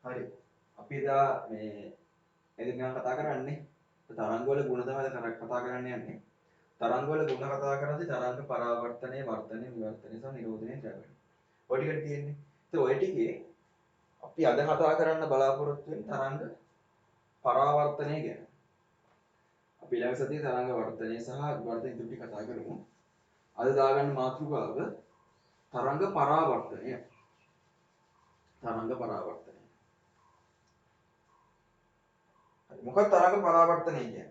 හරි. අපි එදා මේ එදින කතා කරන්නේ තරංග වල ගුණ තමයි කතා කරන්න යන්නේ. තරංග වල ගුණ කතා කරද්දී තරංග පරාවර්තනය, වර්තනය, විවර්තනය සහ නිරෝධනය ද්‍රවණය. ඔය ටික තියෙන්නේ. ඉතින් ඔය ටිකේ අපි අද කතා කරන්න බලාපොරොත්තු වෙන තරංග පරාවර්තනය ගැන. අපි ඊළඟ සතියේ තරංග වර්තනය සහ විවර්තනය තුටි කතා කරමු. අද දාගන්න මාතෘකාව තරංග පරාවර්තනය. තරංග පරාවර්තනය. මොකක්ද තරංග පරාවර්තනය කියන්නේ?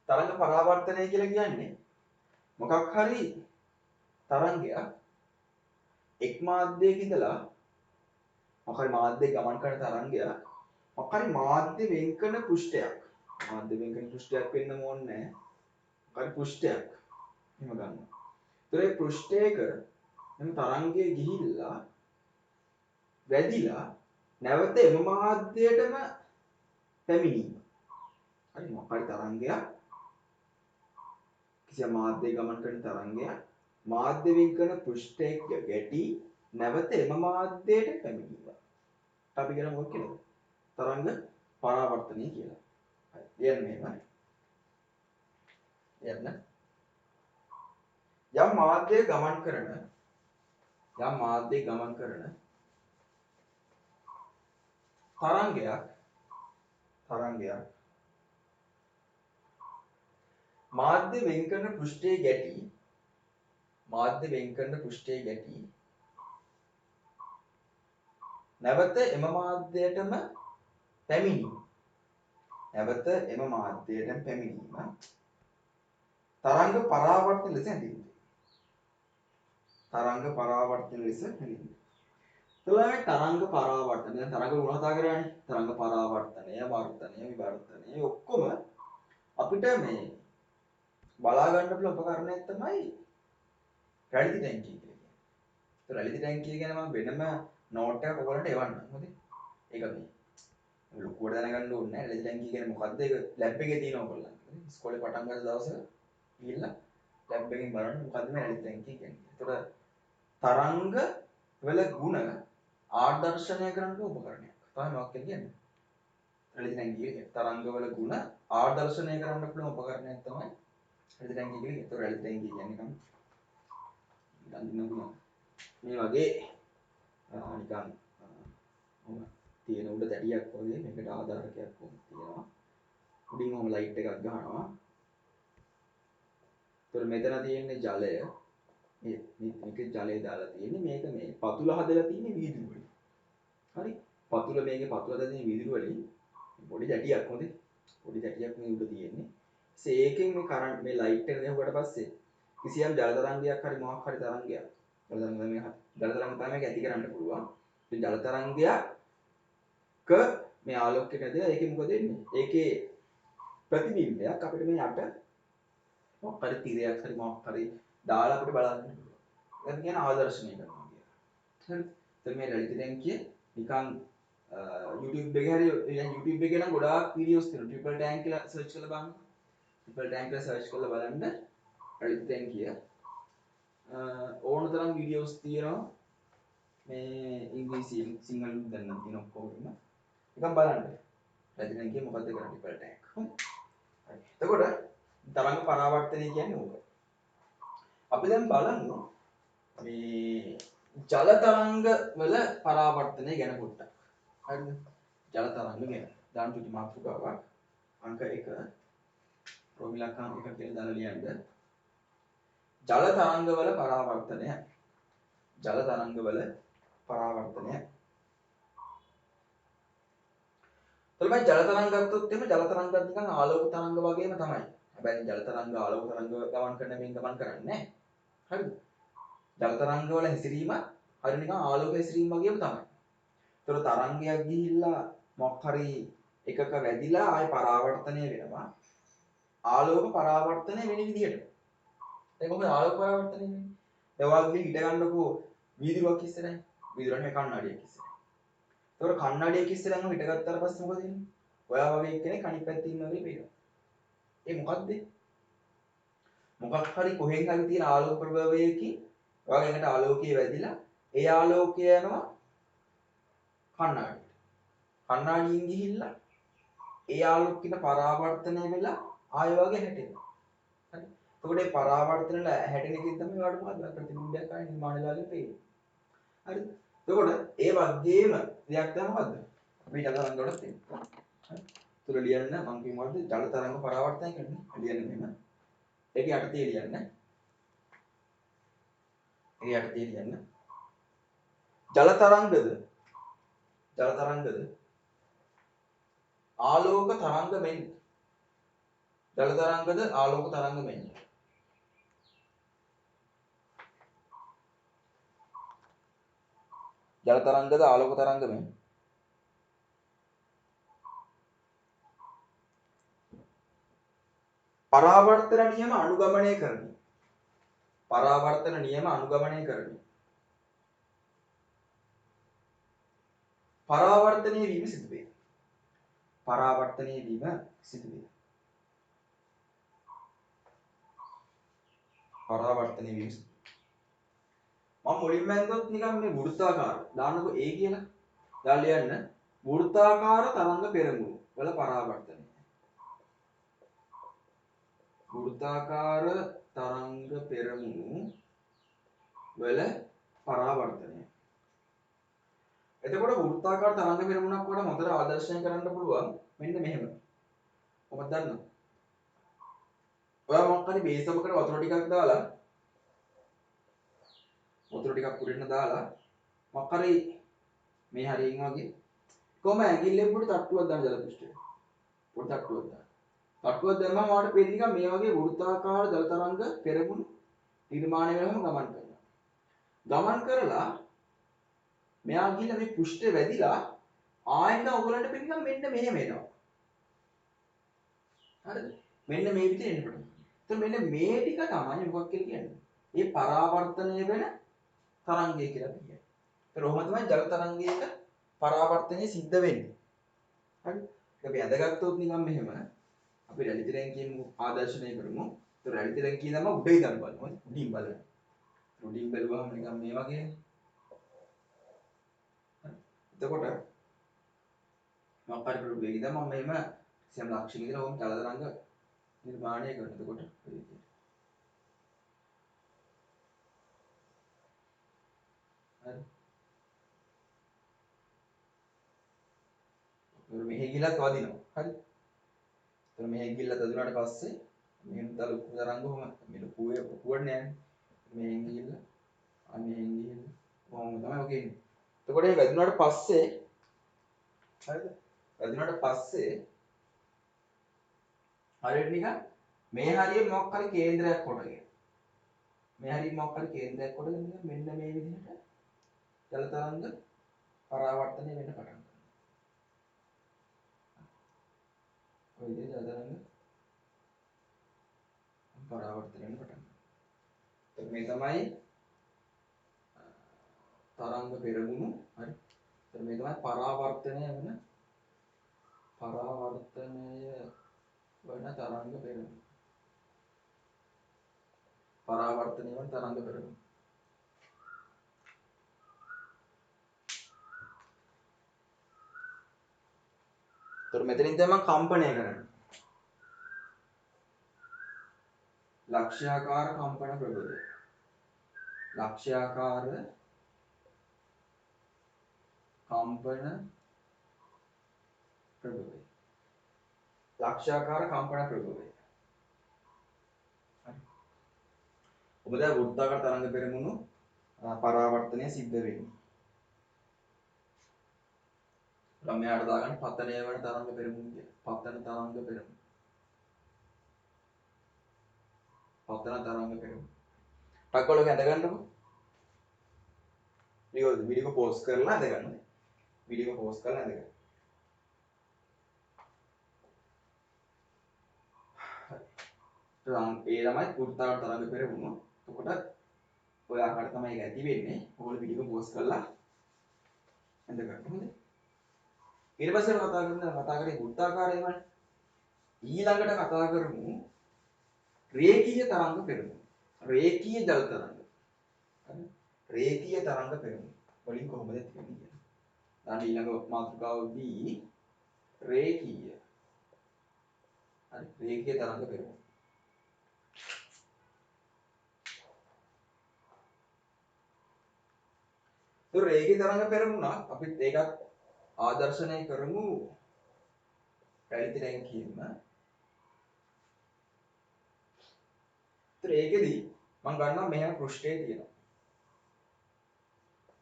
තරංග පරාවර්තනය කියලා කියන්නේ මොකක් හරි තරංගයක් එක් මාධ්‍යයක ඉඳලා මොකක් හරි මාධ්‍යයක ගමන් කරන තරංගයක් මොකක් හරි මාධ්‍ය වෙන් කරන පෘෂ්ඨයක්. මාධ්‍ය වෙන් කරන පෘෂ්ඨයක් වෙන්න ඕනේ නැහැ. මොකක් හරි පෘෂ්ඨයක්. එහෙම ගන්නවා. ඒතර ඒ පෘෂ්ඨයක එම තරංගය ගිහිල්ලා වැදිලා නැවත එම මාධ්‍යයටම පැමිණීම. හරි මොකක් හරි තරංගයක් කිසියම් මාධ්‍යයක ගමන් කරන තරංගයක් මාධ්‍ය වෙන් කරන පෘෂ්ඨයක ගැටි නැවත එම මාධ්‍යයට පැමිණීම. අපි කියන මොකක්ද කියලාද? තරංග පරාවර්තනය කියලා. හරි. කියන්නේ මෙහෙමයි. යන්න යම් මාධ්‍යයක ගමන් කරන තරංගයක් මාධ්‍ය වෙන් කරන පෘෂ්ඨයේ ගැටි නැවත එම මාධ්‍යයටම පැමිණීම තරංග පරාවර්තන ලෙස හැඳින්වේ. තරංග පරාවර්තන ලෙස හැඳින්වේ. එතකොට තරංග පරාවර්තන දැන් තරංග ගුණ කතා කරානේ. තරංග පරාවර්තනය, වර්තනය, විවර්තනය ඔක්කොම අපිට මේ බලා ගන්න පුළුවන් උපකරණයක් තමයි රැලිති ටැංකිය කියලා කියන්නේ. ඒ රැලිති ටැංකිය ගැන මම වෙනම නෝට් එකක් ඔයගොල්ලන්ට එවන්නම්. හොඳේ. ඒක මේ ලොකුවට දැනගන්න ඕනේ නැහැ. රැලිති ටැංකිය කියන්නේ මොකද්ද? ඒක ලැබ් එකේ තියෙන ඔයගොල්ලන්ට. ඉස්කෝලේ පටන් ගන්න දවසේ ගිහිල්ලා ලැබ් එකෙන් බලන්න මොකද්ද මේ රැලිති ටැංකිය කියන්නේ. ඒතකොට තරංග වල ගුණ ආදර්ශනය කරන්න උපකරණයක්. තමයි මොකක්ද කියන්නේ? රැලිති ටැංකිය කියන්නේ. තරංග වල ගුණ ආදර්ශනය කරන්න පුළුවන් උපකරණයක් තමයි රැලිති ටැංකිය කියන්නේ. ඒතකොට රැලිති ටැංකිය කියන්නේ නිකන් මේ වගේ නිකන් තියෙන උඩ තැටියක් වගේ මේකට ආධාරකයක් තියෙනවා. උඩින් ඔහම ලයිට් එකක් ගහනවා. ඒතකොට මෙතන තියෙන්නේ ජලය. මේක ජලය දාලා තියෙන්නේ. මේක මේ පතුල හදලා තියෙන්නේ වීදුරු වලින්. හරි. පතුල මේකේ පතුල හදලා තියෙන වීදුරු වලින් පොඩි තැටියක් හොඳේ. පොඩි තැටියක් මේ උඩ තියෙන්නේ. ඒකෙන් මේ කරන්ට් මේ ලයිට් එක ගෙහුවට පස්සේ කිසියම් ජල තරංගයක් හරි මොකක් හරි තරංගයක් ජල තරංග තමයි මේක ඇති කරන්න පුළුවන්. ඉතින් ජල තරංගයක මේ ආලෝකයට ඇදලා ඒකේ මොකද වෙන්නේ? ඒකේ ප්‍රතිබිම්බයක් අපිට මේ යට මොකක් හරි තිරයක් හරි මොකක් හරි දාලා අපිට බලන්න පුළුවන්. ඒක කියන ආදර්ශනය කරනවා කියලා. හරි. එතන මේ රැලිති ටැංකිය නිකන් YouTube එකේ හරි YouTube එකේ නම් ගොඩාක් වීඩියෝස් තියෙනවා. ට්‍රිපල් ටැංක් කියලා සර්ච් කරලා බලන්න. ට්‍රිපල් ටැංක් කියලා සර්ච් කරලා බලන්න රැලිති ටැංකිය ඕන තරම් වීඩියෝස් තියෙනවා. මේ ඉංග්‍රීසියෙන් සිංහලෙන් දැන් නම් තියෙන ඔක්කොම නිකන් බලන්න. රැලිති ටැංකිය මොකද්ද කරන්නේ ට්‍රිපල් ටැංක්. හරි. එතකොට තරංග පරාවර්තනය කියන්නේ ඕක. අපි දැන් බලමු මේ ජල තරංග වල පරාවර්තනය ගැන පොඩ්ඩක්. හරිද? ජල තරංග ගැන. දාන්න පුංචි මාතෘකාවක් අංක 1 ප්‍රෝමිලක්කම් 1 කියලා දාලා ලියන්න. ජල තරංග වල පරාවර්තනය. ජල තරංග වල පරාවර්තනය. එතකොට ජල තරංග ගත්තොත් එimhe ජල තරංගත් නිකන් ආලෝක තරංග වගේම තමයි. හැබැයි ජල තරංග ආලෝක තරංග ගමන් කරන මේන් ගමන් කරන්නේ නැහැ. හරිද? ජල තරංග වල හැසිරීම හරිය නිකන් ආලෝක හැසිරීම වගේම තමයි. ඒතර තරංගයක් ගිහිල්ලා මොකක් හරි එකක වැදිලා ආය පරාවර්තනය වෙනවා. ආලෝක පරාවර්තනය වෙන විදිහට. ඒක මොකද ආලෝක පරාවර්තනය වෙන්නේ? දැන් ඔයාලා හිට ගන්නකෝ වීදුරුවක් ඉස්සරහින්. වීදුරුවක් නේ කණ්ණාඩියක් ඉස්සරහින්. ඒතර කණ්ණාඩියක් ඉස්සරහින් හිට ගත්තාට පස්සේ මොකද වෙන්නේ? ඔයා වගේ කෙනෙක් අනිත් පැත්තේ ඉන්නවා වගේ පේනවා. ඒ මොකද්ද? මොකක් හරි කොහෙන් හරි තියෙන ආලෝක ප්‍රභවයකින් ඔයාගේ ඇඟට ආලෝකය වැදිලා ඒ ආලෝකය යනවා කණ්ණාඩියට. කණ්ණාඩියෙන් ගිහිල්ලා ඒ ආලෝකයට පරාවර්තනය වෙලා ආය වගේ හැටෙනවා. හරි. එතකොට මේ පරාවර්තන වල හැටෙන එකෙන් තමයි ඔයාලට මොකද ප්‍රතිබිම්බයක් ආය නිර්මාණය වෙලාගෙන පේන්නේ. හරිද? එතකොට ඒ වගේම දෙයක් තමයි මොකද්ද? අපි ජල තරංග වලත් තියෙනවා. හරි. තුල ලියන්න මම කියමුද ජල තරංග පරාවර්තනය කරන්නේ. ලියන්න මෙහෙම. ඒක යටතේ ලියන්න. ඒ යටතේ ලියන්න. ජල තරංගද ආලෝක තරංග මෙන් ජල තරංගද ආලෝක තරංග මෙන් ජල තරංගද ආලෝක තරංග මෙන් පරාවර්තන නියම අනුගමනය කරමි. පරාවර්තන නියම අනුගමනය කරමි. පරාවර්තනයේ වීම සිදු වේ. පරාවර්තනයේ වීම සිදු වේ. පරාවර්තනයේ වීම සිදු වේ. මම මුලින්ම හිතුවත් නිකන් මේ වෘත්තාකාර දාන්නකො A කියලා. දාලා ලියන්න වෘත්තාකාර තරංග පෙරමුණු වල පරාවර්තනය. වෘත්තාකාර තරංග පෙරමුණු වල පරාවර්තනය. එතකොට වෘත්තාකාර තරංග පෙරමුණක් වඩා හොඳට ආදර්ශනය කරන්න පුළුවන් මෙන්න මෙහෙම. කොහොමද දන්නවද? ඔයා මොකක් හරි බේස් එකකට වතුර ටිකක් දාලා උඩට දාලා මොකක් හරි මේ හරියින් වගේ කොහම ඇඟිල්ලෙන් පොඩි තට්ටුවක් දාන ජල පෘෂ්ඨයට. පොඩි තට්ටුවක් දාන්න. තට්ටුවක් දැම්මම ඔයාලට පේන්නේ නිකන් මේ වගේ වෘත්තාකාර ජල තරංග පෙරමුණු නිර්මාණය වෙනවම ගමන් කරනවා. ගමන් කරලා මෙයා ගිහිල්ලා මේ පෘෂ්ඨය වැදිලා ආයෙත් ඔයගලන්ට පිටින් මෙන්න මෙහෙම එනවා. හරිද? මෙන්න මේ විදිහට එන්න පටන් ගන්නවා. එතකොට මෙන්න මේ ටික තමයි මොකක් කියලා කියන්නේ. ඒ පරාවර්තනය වෙන තරංගය කියලා කියන්නේ. ඒතර ඔහොම තමයි ජල තරංගයක පරාවර්තනය සිද්ධ වෙන්නේ. හරි? අපි ඇඳගත්තොත් නිකන් මෙහෙම අපි රැලි තිරෙන් කියමු ආදර්ශනය කරමු. ඒතර රැලි තිරෙන් කියනම උඩ ඉඳන් බලමු. උඩින් බලන්න. උඩින් බැලුවහම නිකන් මේ වගේ. එතකොට මොකක් හරි ප්‍රොබ් එකකින් මම මෙහෙම සියම් ලක්ෂණ විතර ඕම් ජල තරංග නිර්මාණය කරනවා. එතකොට හරි. මෙහෙ ගිලත් වදිනවා. හරි. එතන මෙහෙ ගිල්ලත් වදුනාට පස්සේ මෙහෙන් තල ලොකු තරංග කොහම මේ ලොකුවේ ලොකුවට නෑනේ. මෙහෙන් ගිහිල්ලා මෙහෙන් ගිහිල්ලා කොහොම තමයි ඔක එන්නේ. එතකොට මේ වැදුනාට පස්සේ හරිද? වැදුනාට පස්සේ හරියට නිකන් මේ හරිය මොකක් හරි කේන්ද්‍රයක් කොටගෙන මේ හරිය මොකක් හරි කේන්ද්‍රයක් කොටගෙන මෙන්න මේ විදිහට ජල තරංග පරාවර්තනය වෙන්න පටන් ගන්නවා. ඔය විදිහට ජල තරංග පරාවර්තනය වෙන්න පටන් ගන්නවා. මේ තමයි තරංග පෙරමුණු හරි. මේ තමයි පරාවර්තනය වෙන තරංග පෙරමුණු. පරාවර්තනය වෙන තරංග පෙරමුණු. ඒතර මෙතනින් තමයි කම්පණය කරන්නේ. ලක්ෂ්‍යාකාර කම්පන ප්‍රභවය. ලක්ෂ්‍යාකාර කම්පන ප්‍රභවය. ලක්ෂ්‍යාකාර කම්පන ප්‍රභවය. හරි. ඔබ දැන් වෘත්තාකාර තරංග පෙරමුණු පරාවර්තනය සිද්ධ වෙන්නේ. ළමයාට දාගන්න පතනය වෙන තරංග පෙරමුණු කියලා. පතන තරංග පෙරමුණු. පතන තරංග පෙරමුණු. ටක්වලක ඇඳ ගන්නකො. වීඩියෝ පෝස් කරලා ඇඳ ගන්න. වීඩියෝ පෝස් කරලා ඇඳ ගන්න. ඒ තමයි වෘත්තාකාර තරංග පෙරමුණු. එතකොට ඔය ආකාරයට තමයි ඒක ඇති වෙන්නේ. ඕගොල්ලෝ වීඩියෝ පෝස් කරලා ඇඳ ගන්න. හොඳයි. ඊට පස්සේ කතා කරේ වෘත්තාකාරයමයි. ඊළඟට කතා කරමු රේඛීය තරංග පෙරමුණු. රේඛීය ජල තරංග. හරි. රේඛීය තරංග පෙරමුණු. වලින් කොහොමද තියෙන්නේ කියලා. දැන් ඊළඟ මාතෘකාව B රේඛීය. හරි රේඛීය තරංග පෙරමුණ. ඒ රේඛීය තරංග පෙරමුණ අපිත් ඒකත් ආදර්ශනය කරමු පැලිතිරෙන් කියන්න. ඒකෙදි මම ගන්නවා මෙහෙම පෘෂ්ඨය තියෙනවා.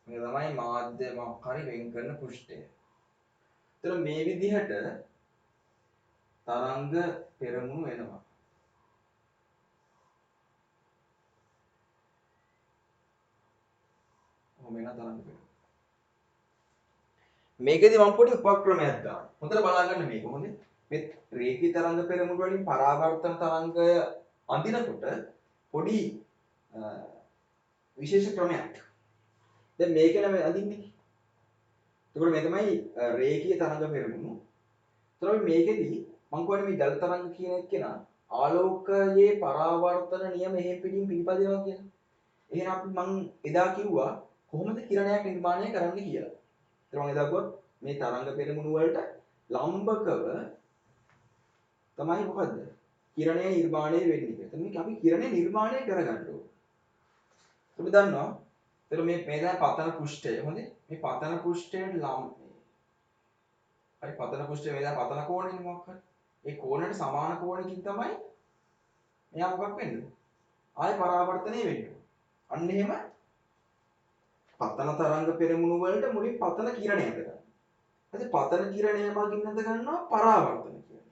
මේ තමයි මාධ්‍යමක් හරි වෙන් කරන පෘෂ්ඨය. ඒතර මේ විදිහට තරංග පෙරමුණු වෙනවා. ඔහොම වෙන තරංග පෙරමුණු. මේකෙදි මම පොඩි උපක්‍රමයක් දානවා. හොඳට බලන්න මේක. හොඳේ. මේ රේඛී තරංග පෙරමුණු වලින් පරාවර්තන තරංගය අඳිනකොට පොඩි විශේෂ ක්‍රමයක්. දැන් මේක නම අඳින්නේ. එතකොට මේ තමයි රේඛීය තරංග පෙරමුණු. එතකොට මේකෙදි මම කියන්නේ මේ ජල තරංග කියන එක නා ආලෝකයේ පරාවර්තන නියම එහෙම් පිටින් පිළිපදිනවා කියලා. එහෙනම් අපි මම එදා කිව්වා කොහොමද කිරණයක් නිර්මාණය කරන්න කියලා. ඒත් මම එදා කිව්වා මේ තරංග පෙරමුණු වලට ලම්බකව තමයි මොකද්ද? කිරණය නිර්මාණය වෙන්නේ කියලා. එතන අපි කිරණය නිර්මාණය කරගන්න ඕනේ. අපි දන්නවා එතකොට මේ තමයි පතන පෘෂ්ඨය. හොඳේ. මේ පතන පෘෂ්ඨයට හරි පතන පෘෂ්ඨය මේ දැන් පතන කෝණයනේ මොකක් හරි. ඒ කෝණයට සමාන කෝණයකින් තමයි මෙයා මොකක් වෙන්නේ? ආය පරාවර්තනය වෙන්නේ. අන්න එහෙම පතන තරංග පෙරමුණු වලට මුලින් පතන කිරණය ඇද ගන්නවා. ඊට පතන කිරණය මගින් ඇද ගන්නවා පරාවර්තන කිරණය.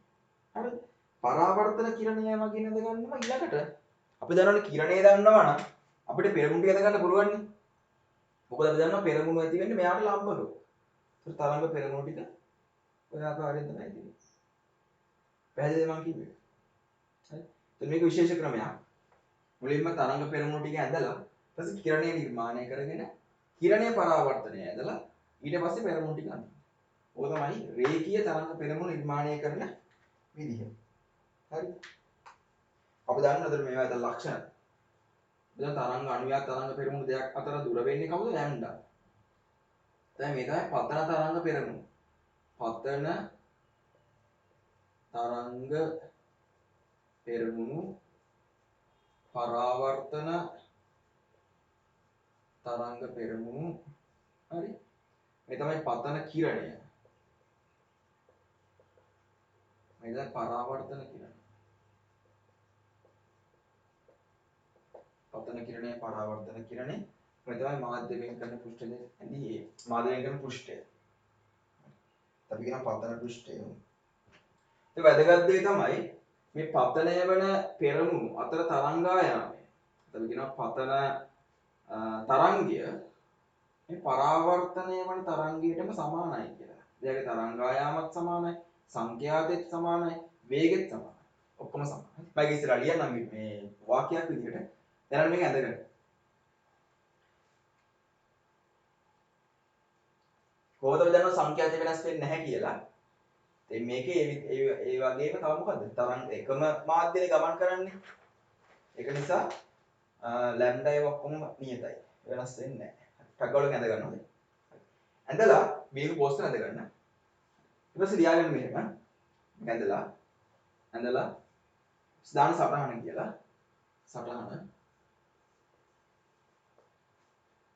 හරිද? පරාවර්තන කිරණය මගින් ඇද ගන්නවා ඊළඟට අපි දන්නවනේ කිරණය දන්නවා නම් අපිට පෙරමුණු ටික ඇද ගන්න පුළුවන් නේ. මොකද අපි දන්නවා පෙරමුණු ඇති වෙන්නේ මෙයාට ලම්බකව. ඒත් තරංග පෙරමුණු ටික ඔය ආකාරයෙන් තමයි තියෙන්නේ. පැහැදිලිද මම කිව්වේ? හරි. එතන මේක විශේෂ ක්‍රමයක්. මුලින්ම තරංග පෙරමුණු ටික ඇදලා ඊට පස්සේ කිරණය නිර්මාණය කරගෙන කිරණය පරාවර්තනය ඇදලා ඊට පස්සේ පෙරමුණු ටික අඳිනවා. ඕක තමයි රේඛීය තරංග පෙරමුණු නිර්මාණය කරන විදිහ. හරි. අපි දන්නවද මේවා ඇතුළේ ලක්ෂණ? දැන් තරංග අණුයක් තරංග පෙරමුණු දෙයක් අතර දුර වෙන්නේ කවුද? ලැම්ඩා. දැන් මේ තමයි පතන තරංග පෙරමුණු. පතන තරංග පෙරමුණු පරාවර්තන තරංග පෙරමුණු හරි මේ තමයි පතන කිරණය මේ තමයි පරාවර්තන කිරණය පතන කිරණය පරාවර්තන කිරණය මේ තමයි මාධ්‍ය වෙන් කරන පෘෂ්ඨයේදී මාධ්‍ය වෙන් කරන පෘෂ්ඨය අපි කියන පතන පෘෂ්ඨය ඒ වැදගත් දේ තමයි මේ පතනය වන පෙරමුණු අතර තරංගායාමය අපි කියනවා පතන තරංගය මේ පරාවර්තනය වන තරංගයටම සමානයි කියලා. එයාගේ තරංගායාමත් සමානයි, සංඛ්‍යාතෙත් සමානයි, වේගෙත් සමානයි. ඔක්කොම සමානයි. මම ඉස්සරහ ලියන්නම් මේ වාක්‍යයක් විදිහට. දැන් මේක ඇඳගන්න. කොහොමද අපි දන්නව සංඛ්‍යාත වෙනස් වෙන්නේ නැහැ කියලා? ඉතින් මේකේ ඒ වගේම තව මොකද්ද? තරංග එකම මාධ්‍යනේ ගමන් කරන්නේ. ඒක නිසා ලැම්ඩා ඒ ඔක්කොම නියතයි. වෙනස් වෙන්නේ නැහැ. ටග්ගවලෙන් ඇඳ ගන්නවා. ඇඳලා මේක පෝස්ට් ඇඳ ගන්න. ඊට පස්සේ ලියාගන්න මෙහෙම. ඇඳලා දාන සටහන කියලා.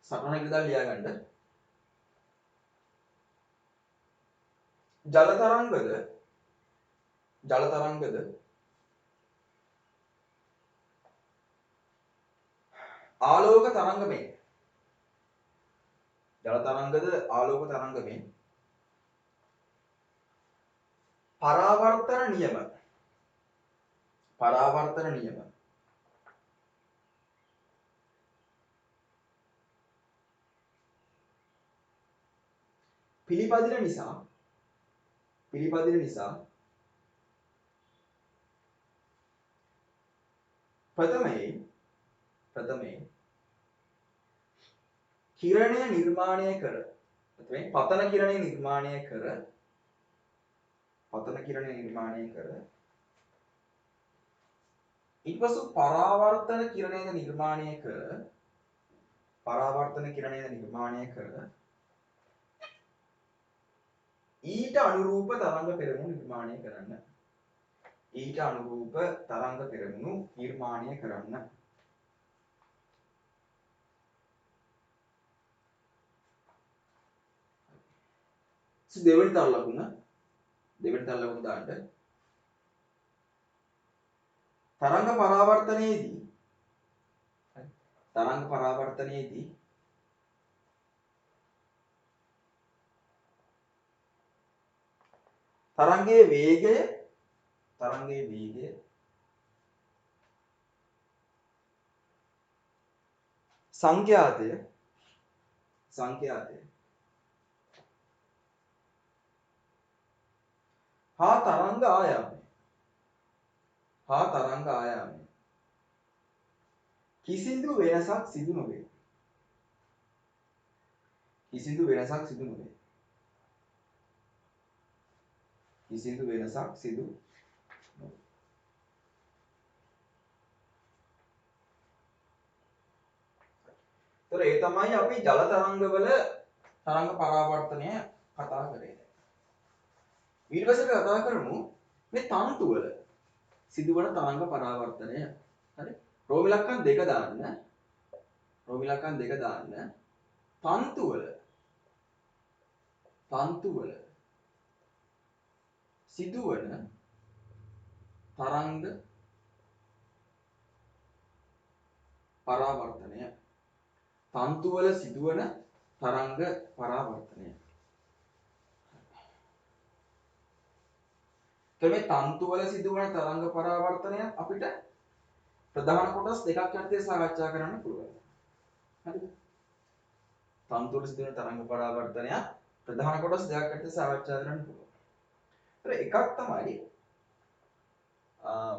සටහන කියලා ලියාගන්න. ජල තරංගද ආලෝක තරංගමේ ජල තරංගද ආලෝක තරංගමේ පරාවර්තන නියම පිළිපදින නිසා ප්‍රථමයෙන් කිරණය නිර්මාණය කර පතන කිරණය නිර්මාණය කර ඊට පසු පරාවර්තන කිරණයද නිර්මාණය කර ඊට අනුරූප තරංග පෙරමුණු නිර්මාණය කරන්න. ඊට අනුරූප තරංග පෙරමුණු නිර්මාණය කරන්න. දෙවෙනි තර ලකුණ දාන්න තරංග පරාවර්තනයේදී තරංගයේ වේගය සංඛ්‍යාතය හා තරංග ආයාමය කිසිදු වෙනසක් සිදු නොවේ. ඒතර ඒ තමයි අපි ජල තරංගවල තරංග පරාවර්තනය කතා කරේ. ඊට පස්සේ කතා කරමු මේ තන්තු වල සිදුවන තරංග පරාවර්තනය. හරි? රෝම ඉලක්කම් දෙක දාන්න. තන්තු වල සිදුවන තරංග පරාවර්තනය. මේ තන්තු වල සිදුවන තරංග පරාවර්තනය අපිට ප්‍රධාන කොටස් දෙකක් යටතේ සාකච්ඡා කරන්න පුළුවන්. හරිද? තන්තු වල සිදුවන තරංග පරාවර්තනය ප්‍රධාන කොටස් දෙකක් යටතේ සාකච්ඡා කරන්න පුළුවන්. ඒතර එකක් තමයි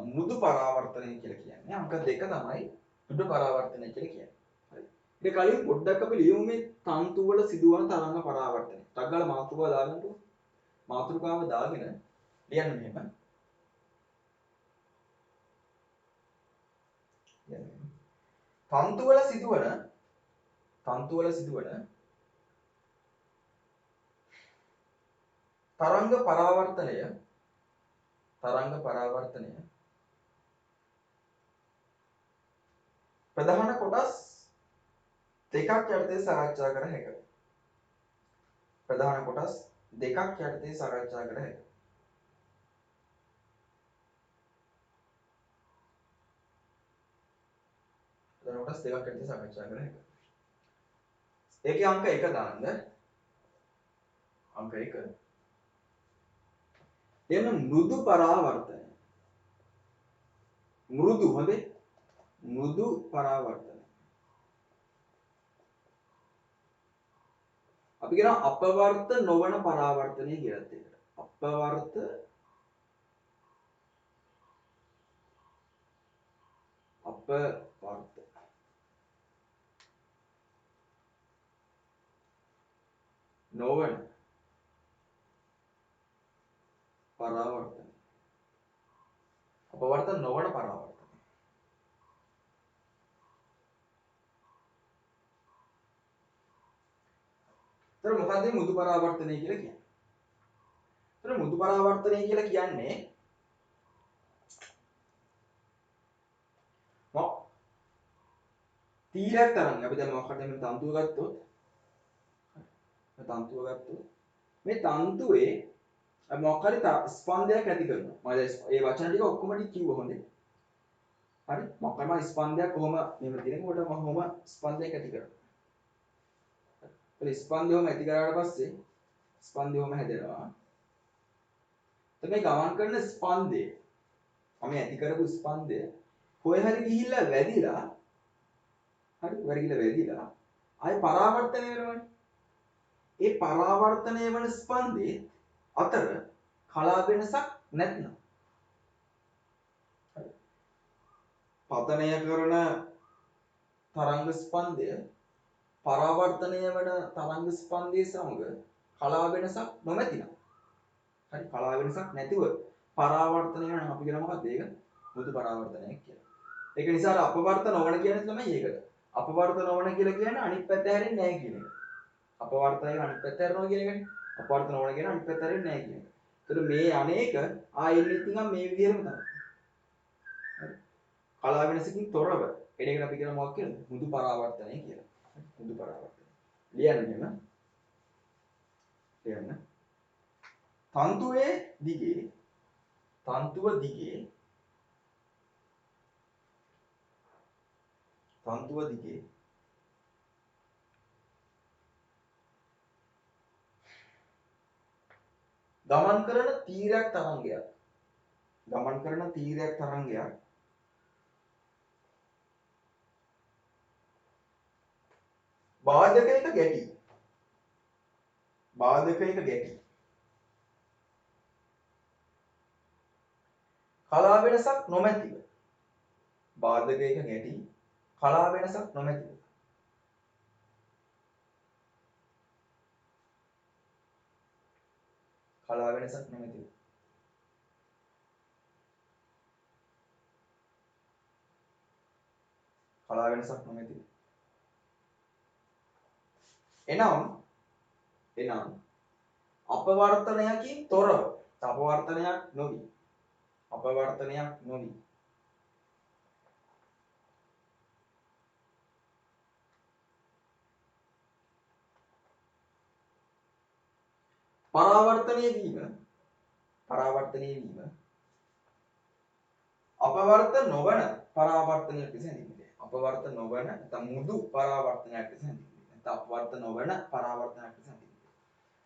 මෘදු පරාවර්තනය කියලා කියන්නේ. අංක දෙක තමයි මෘදු පරාවර්තනය කියලා කියන්නේ. හරි. ඊට කලින් පොඩ්ඩක් අපි ලියමු මේ තන්තු වල සිදුවන තරංග පරාවර්තනය. ටක් ගාලා මාතෘකාව දාගන්නකො. මාතෘකාව දාගෙන ලියන්න මෙහෙම. තන්තු වල සිදුවන තරංග පරාවර්තනය ප්‍රධාන කොටස් දෙකක් යටතේ සාකච්ඡා කර හැකියි. ප්‍රධාන කොටස් දෙකක් යටතේ සාකච්ඡා කර හැකියි. ඒකේ අංක 1 දාන්න. අංක 1. එන්න මෘදු පරාවර්තනය. මෘදු හොඳේ. මෘදු පරාවර්තනය. අපි කියනවා අපවර්ත නොවන පරාවර්තනය කියලාත් ඒකට. අපවර්ත නොවන පරාවර්තනය. අපවර්ත නොවන පරාවර්තනය. ඒතර මොකක්ද මෘදු පරාවර්තනය කියලා කියන්නේ? ඒතර මෘදු පරාවර්තනය කියලා කියන්නේ තීරයක් තරංග. අපි දැන් මොකක්ද මේ තන්තුව ගත්තොත් මේ තන්තුවේ මොකක් හරි ස්පන්දයක් ඇති කරනවා. මම ඒ වචන ටික ඔක්කොම ටික කිව්වා හොඳේ. හරි? මොකක් හරි ස්පන්දයක් කොහොම මෙහෙම තියෙනකොට මම කොහොම ස්පන්දයක් ඇති කරනවා. හරි ස්පන්දයම ඇති කරාට පස්සේ ස්පන්දයම හැදෙනවා. මේ ගමන් කරන ස්පන්දය මම ඇති කරපු ස්පන්දය කොහේ හරි ගිහිල්ලා වැදිලා ආයි පරාවර්තනය වෙනවනේ. ඒ පරාවර්තනය වෙන ස්පන්දේ අතර කලා වෙනසක් නැත්නම් පතනය කරන තරංග ස්පන්දය පරාවර්තනය වන තරංග ස්පන්දය සමග කලා වෙනසක් නොමැතිනම් හරි කලා වෙනසක් නැතිව පරාවර්තනය වෙන අපි කියන මොකක්ද ඒක මෘදු පරාවර්තනයක් කියලා. ඒක නිසා අපවර්ත නොවන කියන්නේ තමයි ඒකට. අපවර්ත නොවන කියලා කියන්නේ අනිත් පැත්ත හැරෙන්නේ නැහැ කියන එක. අපවර්තනය අනිත් පැත්ත හැරෙනවා කියන එකනේ. අපවර්තන ඕන කියන අනිත් පැත්තට එන්නේ නැහැ කියන එක. ඒතර මේ අනේක ආයෙත් නිකන් මේ විදිහටම තමයි. හරි. කලා වෙනසකින් තොරව එන එකට අපි කියන මොකක් කියලාද? මුදු පරාවර්තනය කියලා. මුදු පරාවර්තනය. ලියන්න මෙහෙම. ලියන්න. තන්තුවේ දිගේ තන්තුව දිගේ ගමන් කරන තීරයක් තරංගයක් බාධකයක ගැටි කලා වෙනසක් නොමැතිව බාධකයක ගැටි කලා වෙනසක් නොමැතිව එනම් අපවර්තනයකින් තොරව අපවර්තනයක් නොවි පරාවර්තනය වීම අපවර්ත නොවන පරාවර්තනයක් ලෙස හැඳින්වේ. අපවර්ත නොවන නැත්නම් මුදු පරාවර්තනයක් ලෙස හැඳින්වේ. නැත්නම් අපවර්ත නොවන පරාවර්තනයක් ලෙස හැඳින්වේ.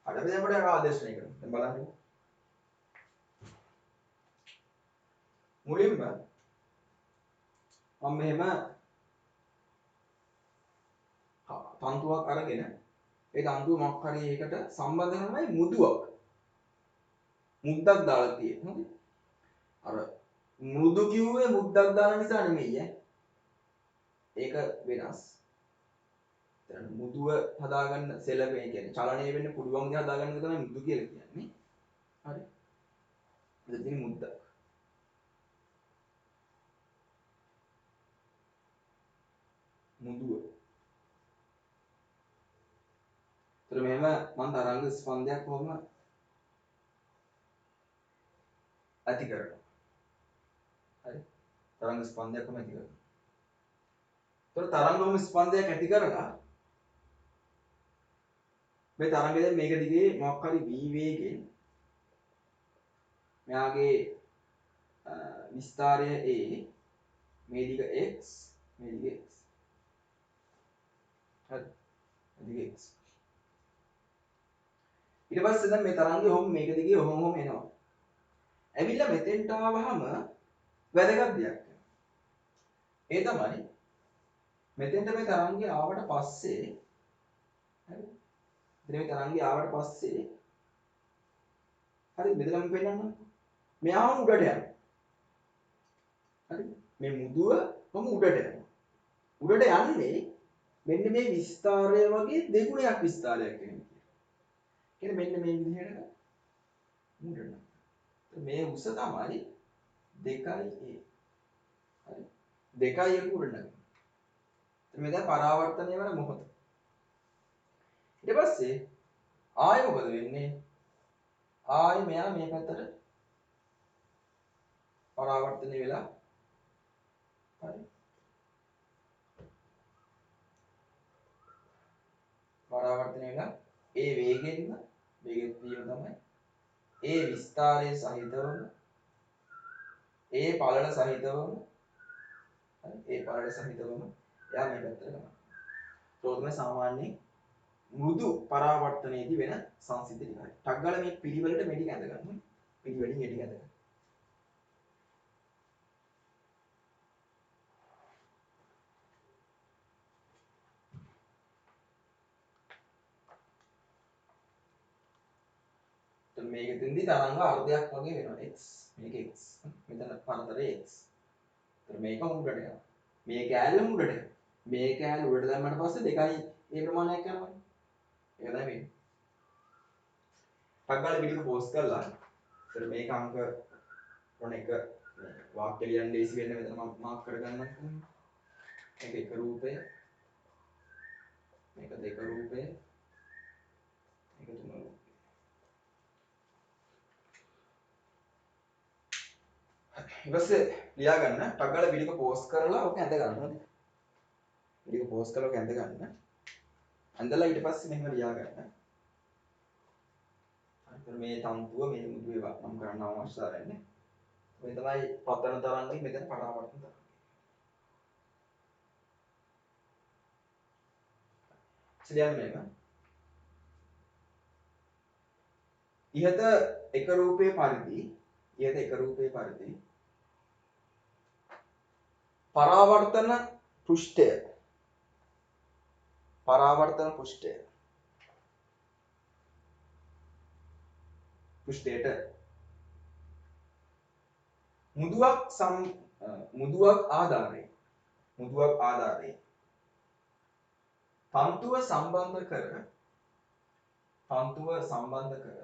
අද අපි දැන් පොඩ්ඩක් ආදර්ශනය කරමු. දැන් බලන්න. මුලින්ම මම මෙහෙම තන්තුවක් අරගෙන ඒ තන්තුව මොකක් හරි එකකට සම්බන්ධ කරනමයි මුද්දක් දාලා තියෙන්නේ. හරි. අර මෘදු කිව්වේ මුද්දක් දාන නිසා නෙමෙයි ඈ. ඒක වෙනස්. දැන් මුදුව හදාගන්න සෙලවේ කියන්නේ චලනය වෙන්න පුළුවන් දේ හදාගන්න එක තමයි මුදු කියලා කියන්නේ. හරි. ඉතින් මුද්දක්. මුදුව. ඒතර මෙහෙම මම තරංග ස්පන්දයක් කොහොම ඇති කරනවා. හරි. තරංග ස්පන්දයක් කොහොම ඇති කරනවා. ඒතර තරංගම ස්පන්දයක් ඇති කරලා මේ තරංගය දැන් මේක දිගේ මොකක් හරි v වේගෙන් මෙයාගේ විස්තාරය a මේ දිග x හරි මේ දිග x ඊට පස්සේ දැන් මේ තරංගය ඔහොම මේක දිගේ ඔහොම එනවා. ඇවිල්ලා මෙතෙන්ට ආවහම වැදගත් දෙයක් ඒ තමයි මෙතෙන්ට මේ තරංගය ආවට පස්සේ හරි මේ තරංගය ආවට පස්සේ හරි මෙතනම පෙන්නන්න මෙයාම උඩට යනවා. හරි මේ මුදුව කොහොම උඩට යන්නේ මෙන්න මේ විස්තාරය වගේ දෙගුණයක් විස්තාරයක් වෙනවා. කියන්නේ මෙන්න මේ විදිහට මුඩන. මේ උස තමයි 2a. හරි 2a උඩන. මේ දැන් පරාවර්තනය වෙන මොහොත. ඊට පස්සේ ආයෙ මොකද වෙන්නේ? ආයෙ මෙයා මේ පැත්තට පරාවර්තනය වෙලා හරි පරාවර්තනය වෙලා ඒ වේගෙන් වීම තමයි ඒ විස්තාරයේ සහිතවම ඒ පළල සහිතවම එයා මේ පැත්තට යනවා. ඒක සාමාන්‍යයෙන් මෘදු පරාවර්තනයේදී වෙන සංසිද්ධි ටිකයි. ටක් ගාලා මේ පිළිවෙලට මේ ටික ඇඳ ගන්න. පිළිවෙලින් මේ ටික ඇඳ ගන්න. මේකෙන්දී තරංග අර්ධයක් වගේ වෙනවා x මේක x මෙතන පරතරය x. ඒතර මේක උඩට යනවා. මේ කෑල්ල උඩට යනවා. මේ කෑල්ල උඩට දැම්මට පස්සේ දෙකයි ඒ ප්‍රමාණයක් යනවා. ඒක තමයි වෙන්නේ. ටග්ගාල පිටික පෝස්ට් කරලා ඒතර මේක අංක ඕන එක වාක්‍ය ලියන්න ලේසි වෙන්න මෙතන මම මාක් කරගන්නම්. මේක එක රූපය. මේක දෙක රූපය. මේක තුන රූපය. ඊට පස්සේ ලියා ගන්න ටක් ගාලා වීඩියෝ එක පෝස්ට් කරලා ඔක ඇඳ ගන්න ඕනේ. වීඩියෝ එක පෝස්ට් කරලා ඔක ඇඳ ගන්න. ඇඳලා ඊට පස්සේ මෙහෙම ලියා ගන්න. හරි මේ තන්තුව මේ මුදුවේ නම් කරන්න අවශ්‍යතාවය නැහැ. මේ තමයි පතන තරංගේ මෙතන පරාවර්තන තරංගය. සිලියන් මේක. ඉහත එක රූපයේ පරිදි පරාවර්තන පෘෂ්ඨයට මුදුවක් ආධාරයෙන් තන්තුව සම්බන්ධ කර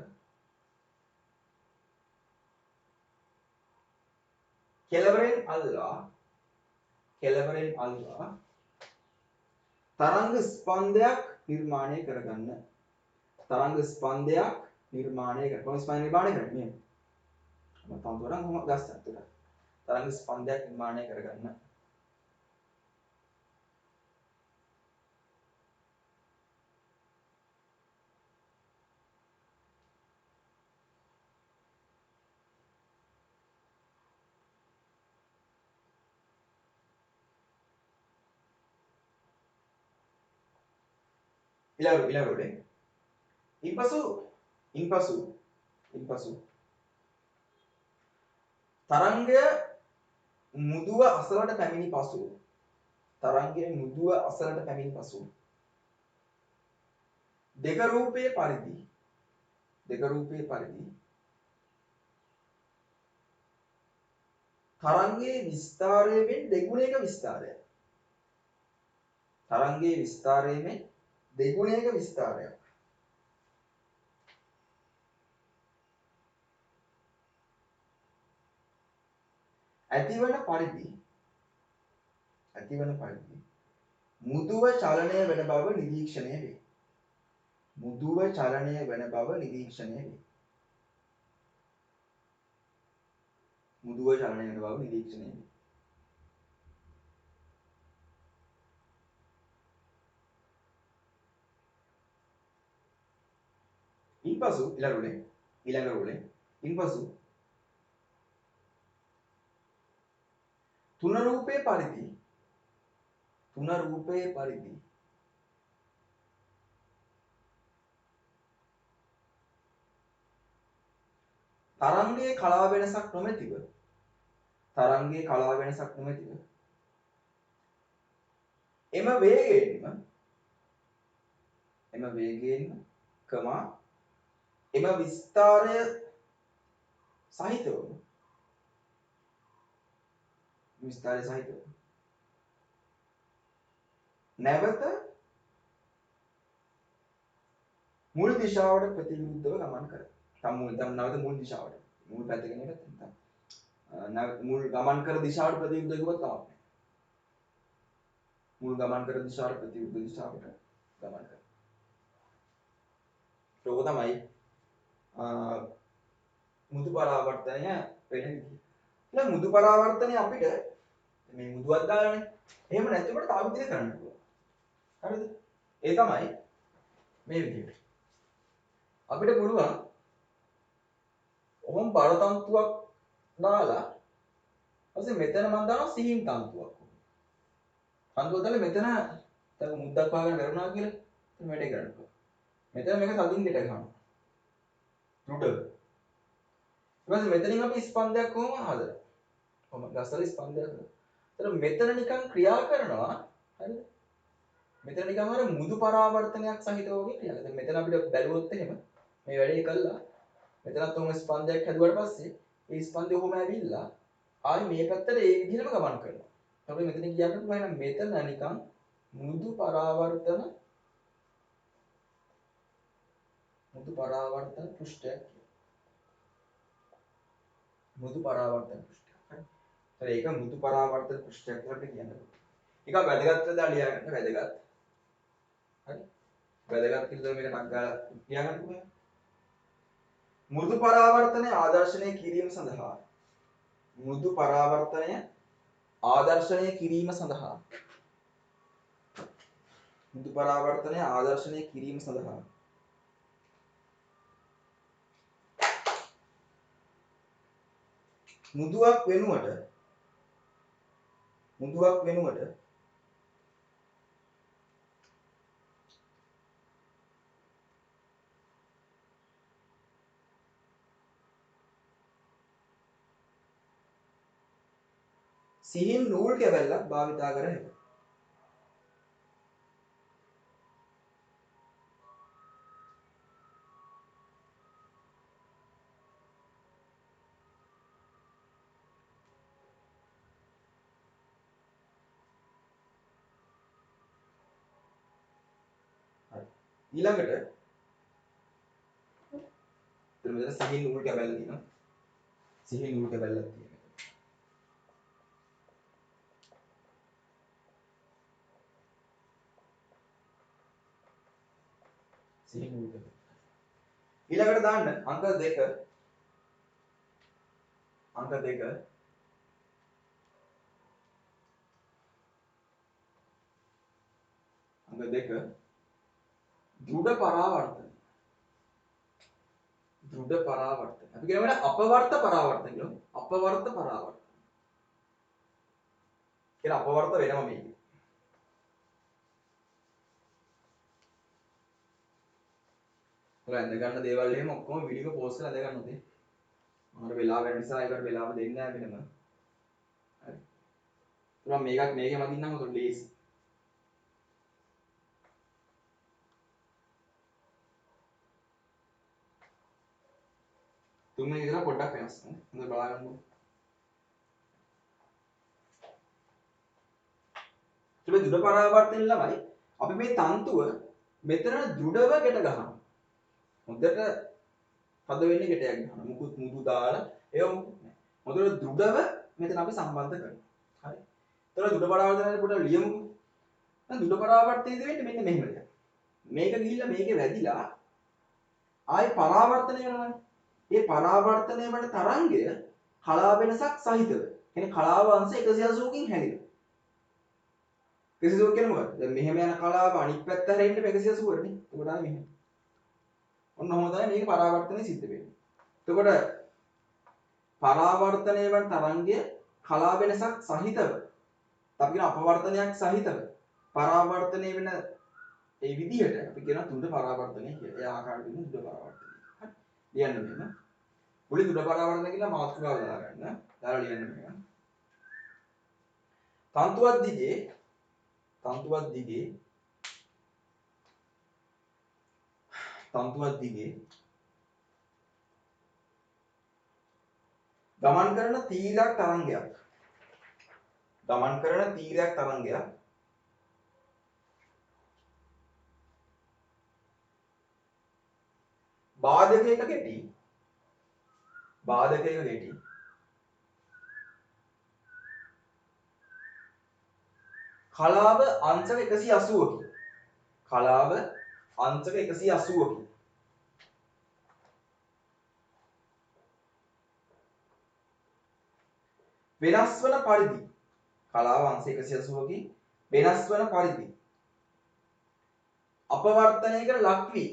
කෙළවරෙන් අල්ලා තරංග ස්පන්දයක් නිර්මාණය කරගන්න. කොහොමද ස්පන්දය නිර්මාණය කරන්නේ? මේ තන්තුවරන් කොහොමද ගස්සත් තරංග ස්පන්දයක් නිර්මාණය කරගන්න. ඉලවරේ ඉන්පසු තරංගය මුදුව අසලට පැමිණි පසු දෙක රූපයේ පරිදි තරංගයේ විස්තරයෙන් දෙගුණයක විස්තරයක් ඇතිවන පරිදි මුදුව චලනය වන බව නිරීක්ෂණය වේ. ඉන්පසු ඊළඟ රෝලෙන් ඉන්පසු තුන රූපයේ පරිදි තරංගයේ කලා වෙනසක් නොමැතිව එම වේගයෙන්ම එම විස්තරය සහිතව නැවත මුල් දිශාවට ප්‍රතිවිරුද්ධව ගමන් කරයි. නැවත මුල් දිශාවට මුල් පැත්තකින් මුල් ගමන් කර දිශාවට ප්‍රතිවිරුද්ධව ගියොත් කමක් නැහැ. මුල් ගමන් කර දිශාවට ප්‍රතිවිරුද්ධ දිශාවට ගමන් කරනවා. ඒක තමයි මුදු පරාවර්තනය වෙන විදිහ. දැන් මුදු පරාවර්තනය අපිට මේ මුදුවක් දාලානේ. එහෙම නැත්නම් අපිට තව විදිහකට කරන්න පුළුවන්. හරිද? ඒ තමයි මේ විදිහට. අපිට පුළුවන් ඔහොම බරතන්තුවක් දාලා ඊපස්සේ මෙතන මම දානවා සිහින් තන්තුවක්. තන්තුව දාලා මෙතන දැන් මුද්දක් පාගන්න කරුණා කියලා එතන වැඩේ කරන්න. මෙතන මේක තදින් ගෙට ගන්නවා. රුඩර්. ඊපස්සේ මෙතනින් අපි ස්පන්දයක් කොහොම හදලා. කොහොම ගස්සල ස්පන්දයක් හදලා. ඒතර මෙතන නිකන් ක්‍රියා කරනවා. හරිද? මෙතන නිකන් අර මුදු පරාවර්තනයක් සහිතව වගේ ක්‍රියා කරනවා. මෙතන අපිට බැලුවොත් එහෙම මේ වැඩේ කළා. මෙතනත් ඔහොම ස්පන්දයක් හැදුවාට පස්සේ මේ ස්පන්දය ඔහොම ඇවිල්ලා ආයි මේ පැත්තට ඒ විදිහටම ගමන් කරනවා. අපි මෙතන කියන්න පුළුවන් මෙතන නිකන් මුදු පරාවර්තන පෘෂ්ඨයක් මුදු පරාවර්තන පෘෂ්ඨයක්. හරි. ඒක මුදු පරාවර්තන පෘෂ්ඨයක් කියලා අපිට කියන්න පුළුවන්. ඒක වැදගත් වෙලා ලියා ගන්න වැදගත්. හරි. වැදගත් කියලා මේක ටක් ගාලා ලියා ගන්න පුළුවන්. මෘදු පරාවර්තනය ආදර්ශනය කිරීම සඳහා මෘදු පරාවර්තනය ආදර්ශනය කිරීම සඳහා මෘදු පරාවර්තනය ආදර්ශනය කිරීම සඳහා මුදුවක් වෙනුවට සිහින් නූල් කැබැල්ලක් භාවිතා කර හැකියි. ඊළඟට මෙතන සිහින් නූල් කැබැල්ල තියෙනවා. සිහින් නූල් කැබැල්ලක් තියෙනවා. සිහින් නූල් කැබැල්ල. ඊළඟට දාන්න අංක 2 අංක 2 දෘඩ පරාවර්තන. දෘඩ පරාවර්තන. අපි කියනවා අපවර්ත පරාවර්තන කියලා. අපවර්ත පරාවර්තන. කියලා අපවර්ත වෙනවා මේක. ඔයාලා ඇඳ ගන්න දේවල් එහෙම ඔක්කොම වීඩියෝ එක පෝස්ට් කරලා ඇඳ ගන්න උදේ. මම වෙලාව වෙන නිසා ඒකට වෙලාව දෙන්නේ නැහැ වෙනම. හරි. තුරා මේකේ මදින්නම් ඔතන ලේසි. තුන්වෙනි විතර පොඩ්ඩක් වෙනස්. හොඳට බලා ගන්න. මේ දෘඩ පරාවර්තන ළමයි අපි මේ තන්තුව මෙතන දෘඩව ගැට ගන්නවා. හොඳට පද වෙන්නේ ගැටයක් ගන්නවා. මුකුත් මුදු දාලා ඒව මුකුත් නැහැ. හොඳට දෘඩව මෙතන අපි සම්බන්ධ කරනවා. හරි. ඒතර දෘඩ පරාවර්තනයේ පොඩ්ඩක් ලියමුකෝ. දැන් දෘඩ පරාවර්තනයේදී වෙන්නේ මෙන්න මෙහෙම දෙයක්. මේක ගිහිල්ලා මේකේ වැදිලා ආයි පරාවර්තනය වෙනවනේ. මේ පරාවර්තනය වන තරංගය කලා වෙනසක් සහිතව. කියන්නේ කලාව අංශ 180කින් හැදෙනවා. 180 කියන්නේ මොකක්ද? දැන් මෙහෙම යන කලාව අනිත් පැත්ත හැරෙන්න 180 නේ. එතකොට ආයි මෙහෙම. ඔන්න ඔහොම තමයි මේක පරාවර්තනය සිද්ධ වෙන්නේ. එතකොට පරාවර්තනය වන තරංගය කලා වෙනසක් සහිතව. අපි කියන අපවර්තනයක් සහිතව පරාවර්තනය වෙන ඒ විදිහට අපි කියන තුඩ පරාවර්තනය කියලා. ඒ ආකාරයෙන් තුඩ පරාවර්තනය. හරි. ලියන්න මෙන්න. මුලින් තුඩ පරාවර්තනය කියලා මාතෘකාව දාගන්න. දාලා ලියන්න මෙන්න. තන්තුවක් දිගේ ගමන් කරන තීරයක් තරංගයක් බාධකයක ගැටි කලාව අංශක 180කි වෙනස් වන පරිදි කලාව අංශ 180කි වෙනස් වන පරිදි අපවර්තනයකට ලක් වී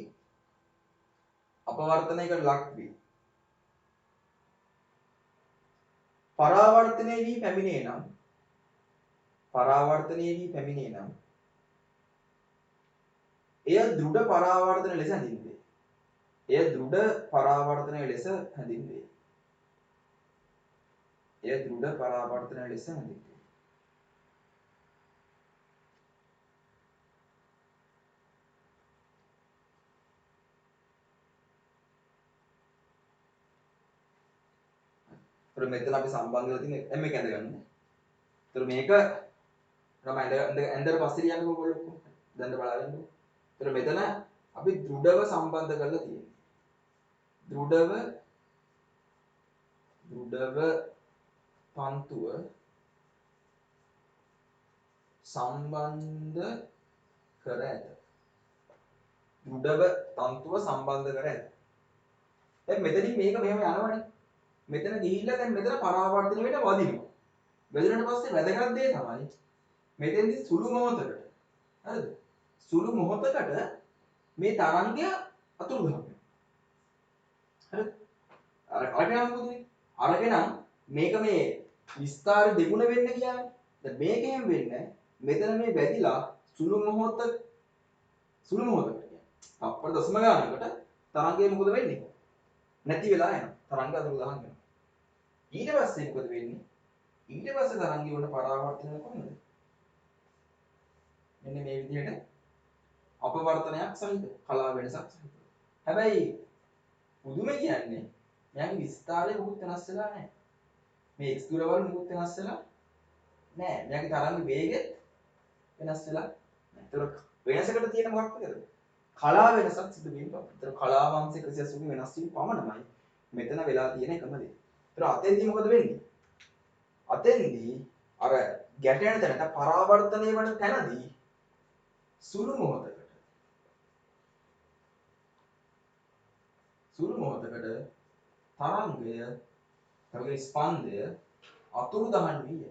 පරාවර්තනයේ වී පැමිණේ නම් එය දෘඩ පරාවර්තන ලෙස හැඳින්වේ. ඒතර මෙතන අපි සම්බන්ධ කරලා තියෙන M එක ඇඳ ගන්න. ඒතර මේක තමයි ඇඳලා පස්සේ ලියන්නකෝ ඔයගොල්ලෝ. දැන් බලන්න. ඒතර මෙතන අපි දෘඩව සම්බන්ධ කරලා තියෙනවා. දෘඩව තන්තුව සම්බන්ධ කර ඇත. දැන් මෙතනින් මේක මෙහෙම යනවනේ. මෙතන ගිහිල්ලා දැන් මෙතන පරාවර්තන වෙන්න වදිනවා. වැදුනට පස්සේ වැදගත් දේ තමයි මෙතෙන්දි සුළු මොහොතකට හරිද? සුළු මොහොතකට මේ තරංගය අතුරුදහන් වෙනවා. හරිද? අරගෙන මොකද වෙන්නේ? අරගෙන මේක මේ විස්තර දෙගුණ වෙන්න කියන්නේ. දැන් මේකෙන් වෙන්නේ මෙතන මේ වැදිලා සුළු මොහොතකට කියන්නේ. තප්පර දශම ගානකට තරංගය මොකද වෙන්නේ? නැති වෙලා යනවා. තරංගය අතුරුදහන් වෙනවා. ඊට පස්සේ මොකද වෙන්නේ? ඊට පස්සේ තරංගය වල පරාවර්තනය කොහොමද? මෙන්න මේ විදිහට අපවර්තනයක් සහිත කලා වෙනසක් සහිත. හැබැයි පුදුම කියන්නේ මෙයාගේ විස්තරය මොකුත් වෙනස් වෙලා නැහැ. මේ x දුර වල මොකුත් වෙනස් වෙලා නැහැ. මෙයාගේ තරංග වේගෙත් වෙනස් වෙලා නැහැ. ඒතර වෙනසකට තියෙන මොකක්ද? කලා වෙනසක් සිදු වීම. ඒතර කලාවංශ 180 වෙනස් වීම පමණමයි මෙතන වෙලා තියෙන එකම දේ. ඒතර අතෙන්දී මොකද වෙන්නේ? අතෙන්දී අර ගැටෙන තැනට පරාවර්තනය වන තැනදී සුළු මොහොතකට තරංගය තවගේ ස්පන්දය අතුරුදහන් වී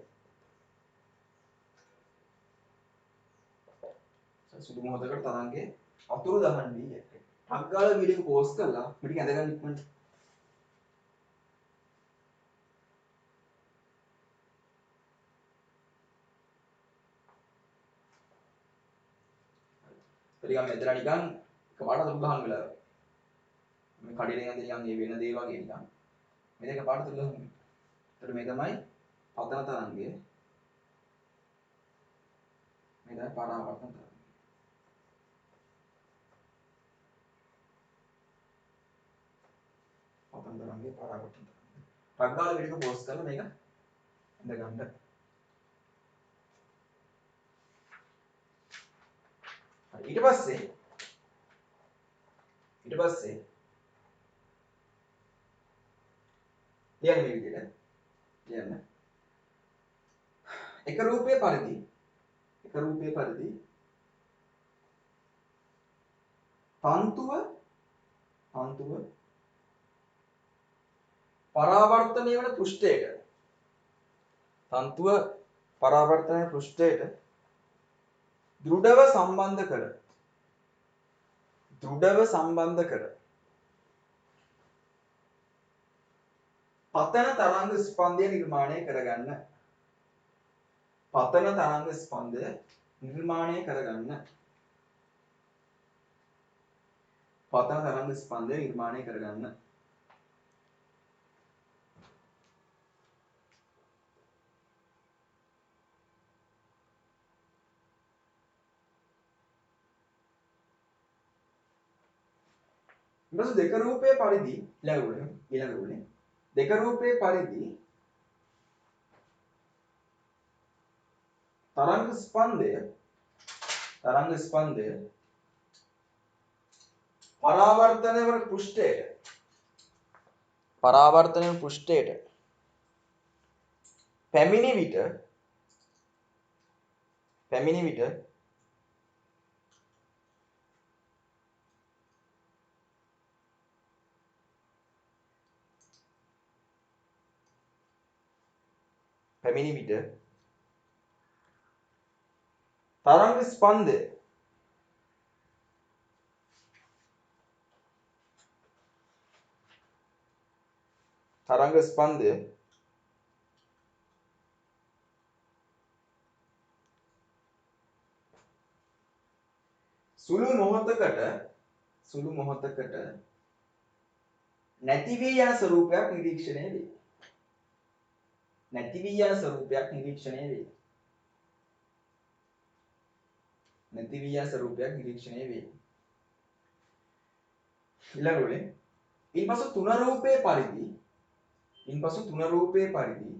සුළු මොහොතකට තරංගය අතුරුදහන් වී ටක් ගාලා වීඩියෝ එක පෝස්ට් කරලා පිටින් ඇඳගන්න ඉක්මනට. ටිකක් මෙතන නිකන් එකපාරට අතුරුදහන් වෙලා මේ කඩේට යන නිකන් මේ වෙන දේ වගේ නිකන් මේක එකපාරට අතුරුදහන් වෙනවා. ඒතර මේ තමයි පතන තරංගය. මේ තමයි පරාවර්තන තරංගය. පතන තරංගය පරාවර්තන තරංගය. ටක් ගාලා වීඩියෝ එක පෝස්ට් කරලා මේක ඇඳගන්න. ඊට පස්සේ ලියන්න මේ විදිහට ලියන්න. එක රූපයේ පරිදි තන්තුව පරාවර්තනය වන පෘෂ්ඨයට දෘඩව සම්බන්ධ කර පතන තරංග ස්පන්දය නිර්මාණය කරගන්න. ඊට දෙක රූපයේ පරිදි ඊළඟ උනේ දෙක රූපයේ පරිදි තරංග ස්පන්දය පරාවර්තනය වන පෘෂ්ඨයට පැමිණි විට තරංග ස්පන්දය සුළු මොහොතකට නැති වී යන ස්වරූපයක් නිරීක්ෂණය වේ. ඊළඟට ඉන්පසු තුන රූපයේ පරිදි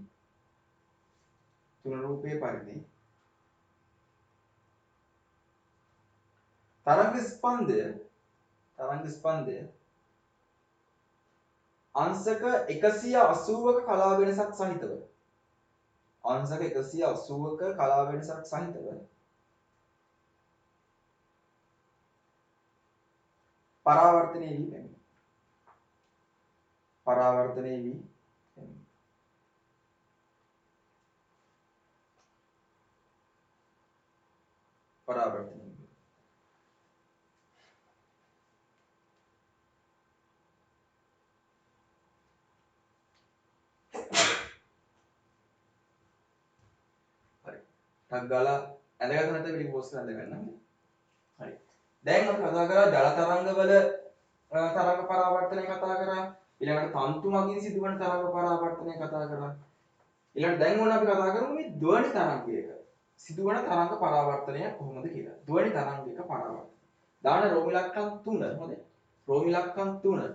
තරංග ස්පන්දය අංශක 180ක කලා වෙනසක් සහිතව පරාවර්තනය වී පරාවර්තනය. හරි. ටක් ගාලා ඇඳගත්ත නැත්නම් පිළි පෝස්ට් එක ඇඳගන්න. හරි. දැන් අපි කතා කරා ජල තරංගවල තරංග පරාවර්තනය කතා කරා. ඊළඟට තන්තු මගින් සිදුවන තරංග පරාවර්තනය කතා කරා. ඊළඟට දැන් ඕන අපි කතා කරමු මේ ධ්වනි තරංගයක සිදුවන තරංග පරාවර්තනය කොහොමද කියලා. ධ්වනි තරංගයක පරාවර්තනය. දාන රෝම ඉලක්කම් 3 හොඳයි. රෝම ඉලක්කම් 3.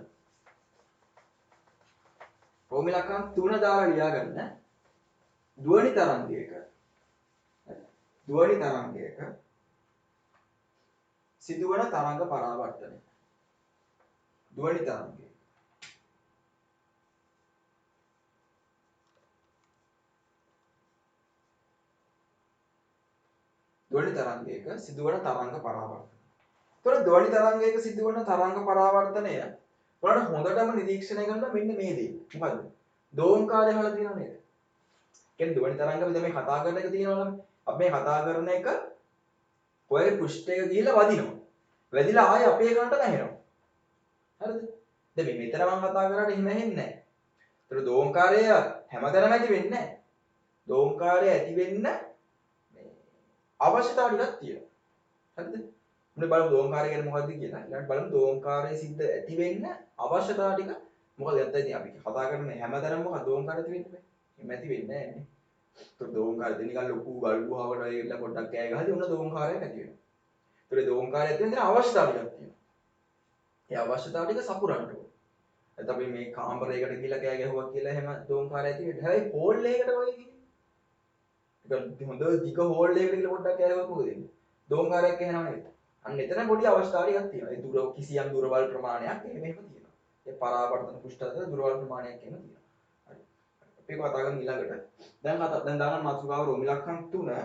රෝම ඉලක්කම් 3 දාලා ලියා ගන්න. ධ්වනි තරංගයක ධ්වනි තරංගයක සිදුවන තරංග පරාවර්තනය. ධ්වනි තරංගය. ධ්වනි තරංගයක සිදුවන තරංග පරාවර්තනය. ඒතකොට ධ්වනි තරංගයක සිදුවන තරංග පරාවර්තනය ඔයාලට හොඳටම නිරීක්ෂණය කරන්න මෙන්න මේ දේ. මොකද්ද? දෝංකාරය අහලා තියෙනව නේද? කියන්නේ ධ්වනි තරංග අපි දැන් මේ කතා කරන එක තියෙනවනේ. අපි මේ කතා කරන එක ඔයගේ පෘෂ්ඨයක ගිහිල්ලා වදිනවා. වැදිලා ආයෙ අපේ කනට වැහෙනවා. හරිද? දැන් මේ මෙතන මම කතා කරාට එහෙම ඇහෙන්නේ නැහැ. ඒතර දෝංකාරය හැමතැනම ඇති වෙන්නේ නැහැ. දෝංකාරය ඇති වෙන්න මේ අවශ්‍යතාව ටිකක් තියෙනවා. හරිද? මොනේ බලමු දෝංකාරය කියන්නේ මොකද්ද කියලා. ඊළඟට බලමු දෝංකාරය සිද්ධ ඇති වෙන්න අවශ්‍යතාව ටික මොකද නැත්නම් ඉතින් අපි කතා කරන හැමතැනම මොකද දෝංකාරය ඇති වෙන්නේ නැහැ. එහෙම ඇති වෙන්නේ නැහැ නේ. ඒතර දෝංකාරය නිකන් ලොකු ගල් ගුහාවකට වගේ පොඩ්ඩක් කෑ ගහදී ඔන්න දෝංකාරයක් ඇති වෙනවා. ඒතර දෝංකාරය ඇති වෙන්න අවශ්‍යතාව ටිකක් තියෙනවා. ඒ අවශ්‍යතාව ටික සපුරන්න ඕනේ. නැත්නම් අපි මේ කාමරයකට ගිහලා කෑ ගැහුවා කියලා එහෙම දෝංකාරය ඇති වෙන්නේ. හැබැයි හෝල් එකකට වගේ ගිහින්. ඒක හොඳ දිග හෝල් එකකට ගිහලා පොඩ්ඩක් කෑ ගැහුවොත් මොකද වෙන්නේ? දෝංකාරයක් එනවා නේද? අන්න එතන පොඩි අවස්ථාවක් තියෙනවා. ඒ දුර කිසියම් දුරවල් ප්‍රමාණයක් එහෙම තියෙනවා. ඒ පරාවර්තන පෘෂ්ඨතල දුරවල් ප්‍රමාණයක් එහෙම තියෙනවා. හරි. අපි කතා කරමු ඊළඟට. දැන් දාගන්න මාතෘකාව රෝම ඉලක්කම් 3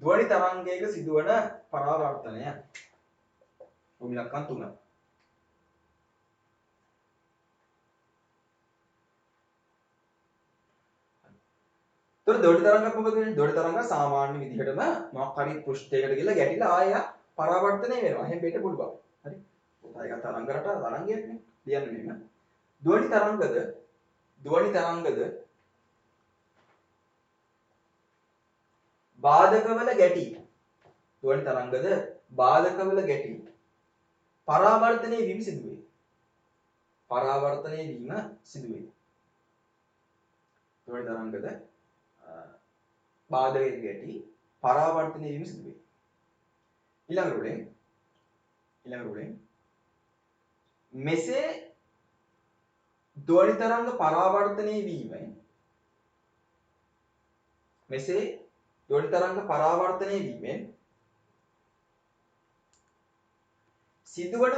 ධ්වනි තරංගයක සිදුවන පරාවර්තනය. රෝම ඉලක්කම් 3. ඒතර ධ්වනි තරංගයක් මොකද වෙන්නේ? ධ්වනි තරංග සාමාන්‍ය විදිහටම මොකක් හරි පෘෂ්ඨයකට ගිහලා ගැටිලා ආය පරාවර්තනය වෙනවා. එහෙම වෙන්න පුළුවන්. හරි. ඒක තරංග රට තරංගයක් නේ. කියන්නේ මෙන්න. ධ්වනි තරංගද බාධකවල ගැටි. ධ්වනි තරංගද බාධකවල ගැටි. පරාවර්තනය වීම සිදුවේ. පරාවර්තනය වීම සිදුවේ. ධ්වනි තරංගද බාධකයක ගැටි පරාවර්තනය වීම සිදුවේ. ඊළඟ රූලෙන් මෙසේ ධ්වනි තරංග පරාවර්තනය වීමෙන් සිදුවන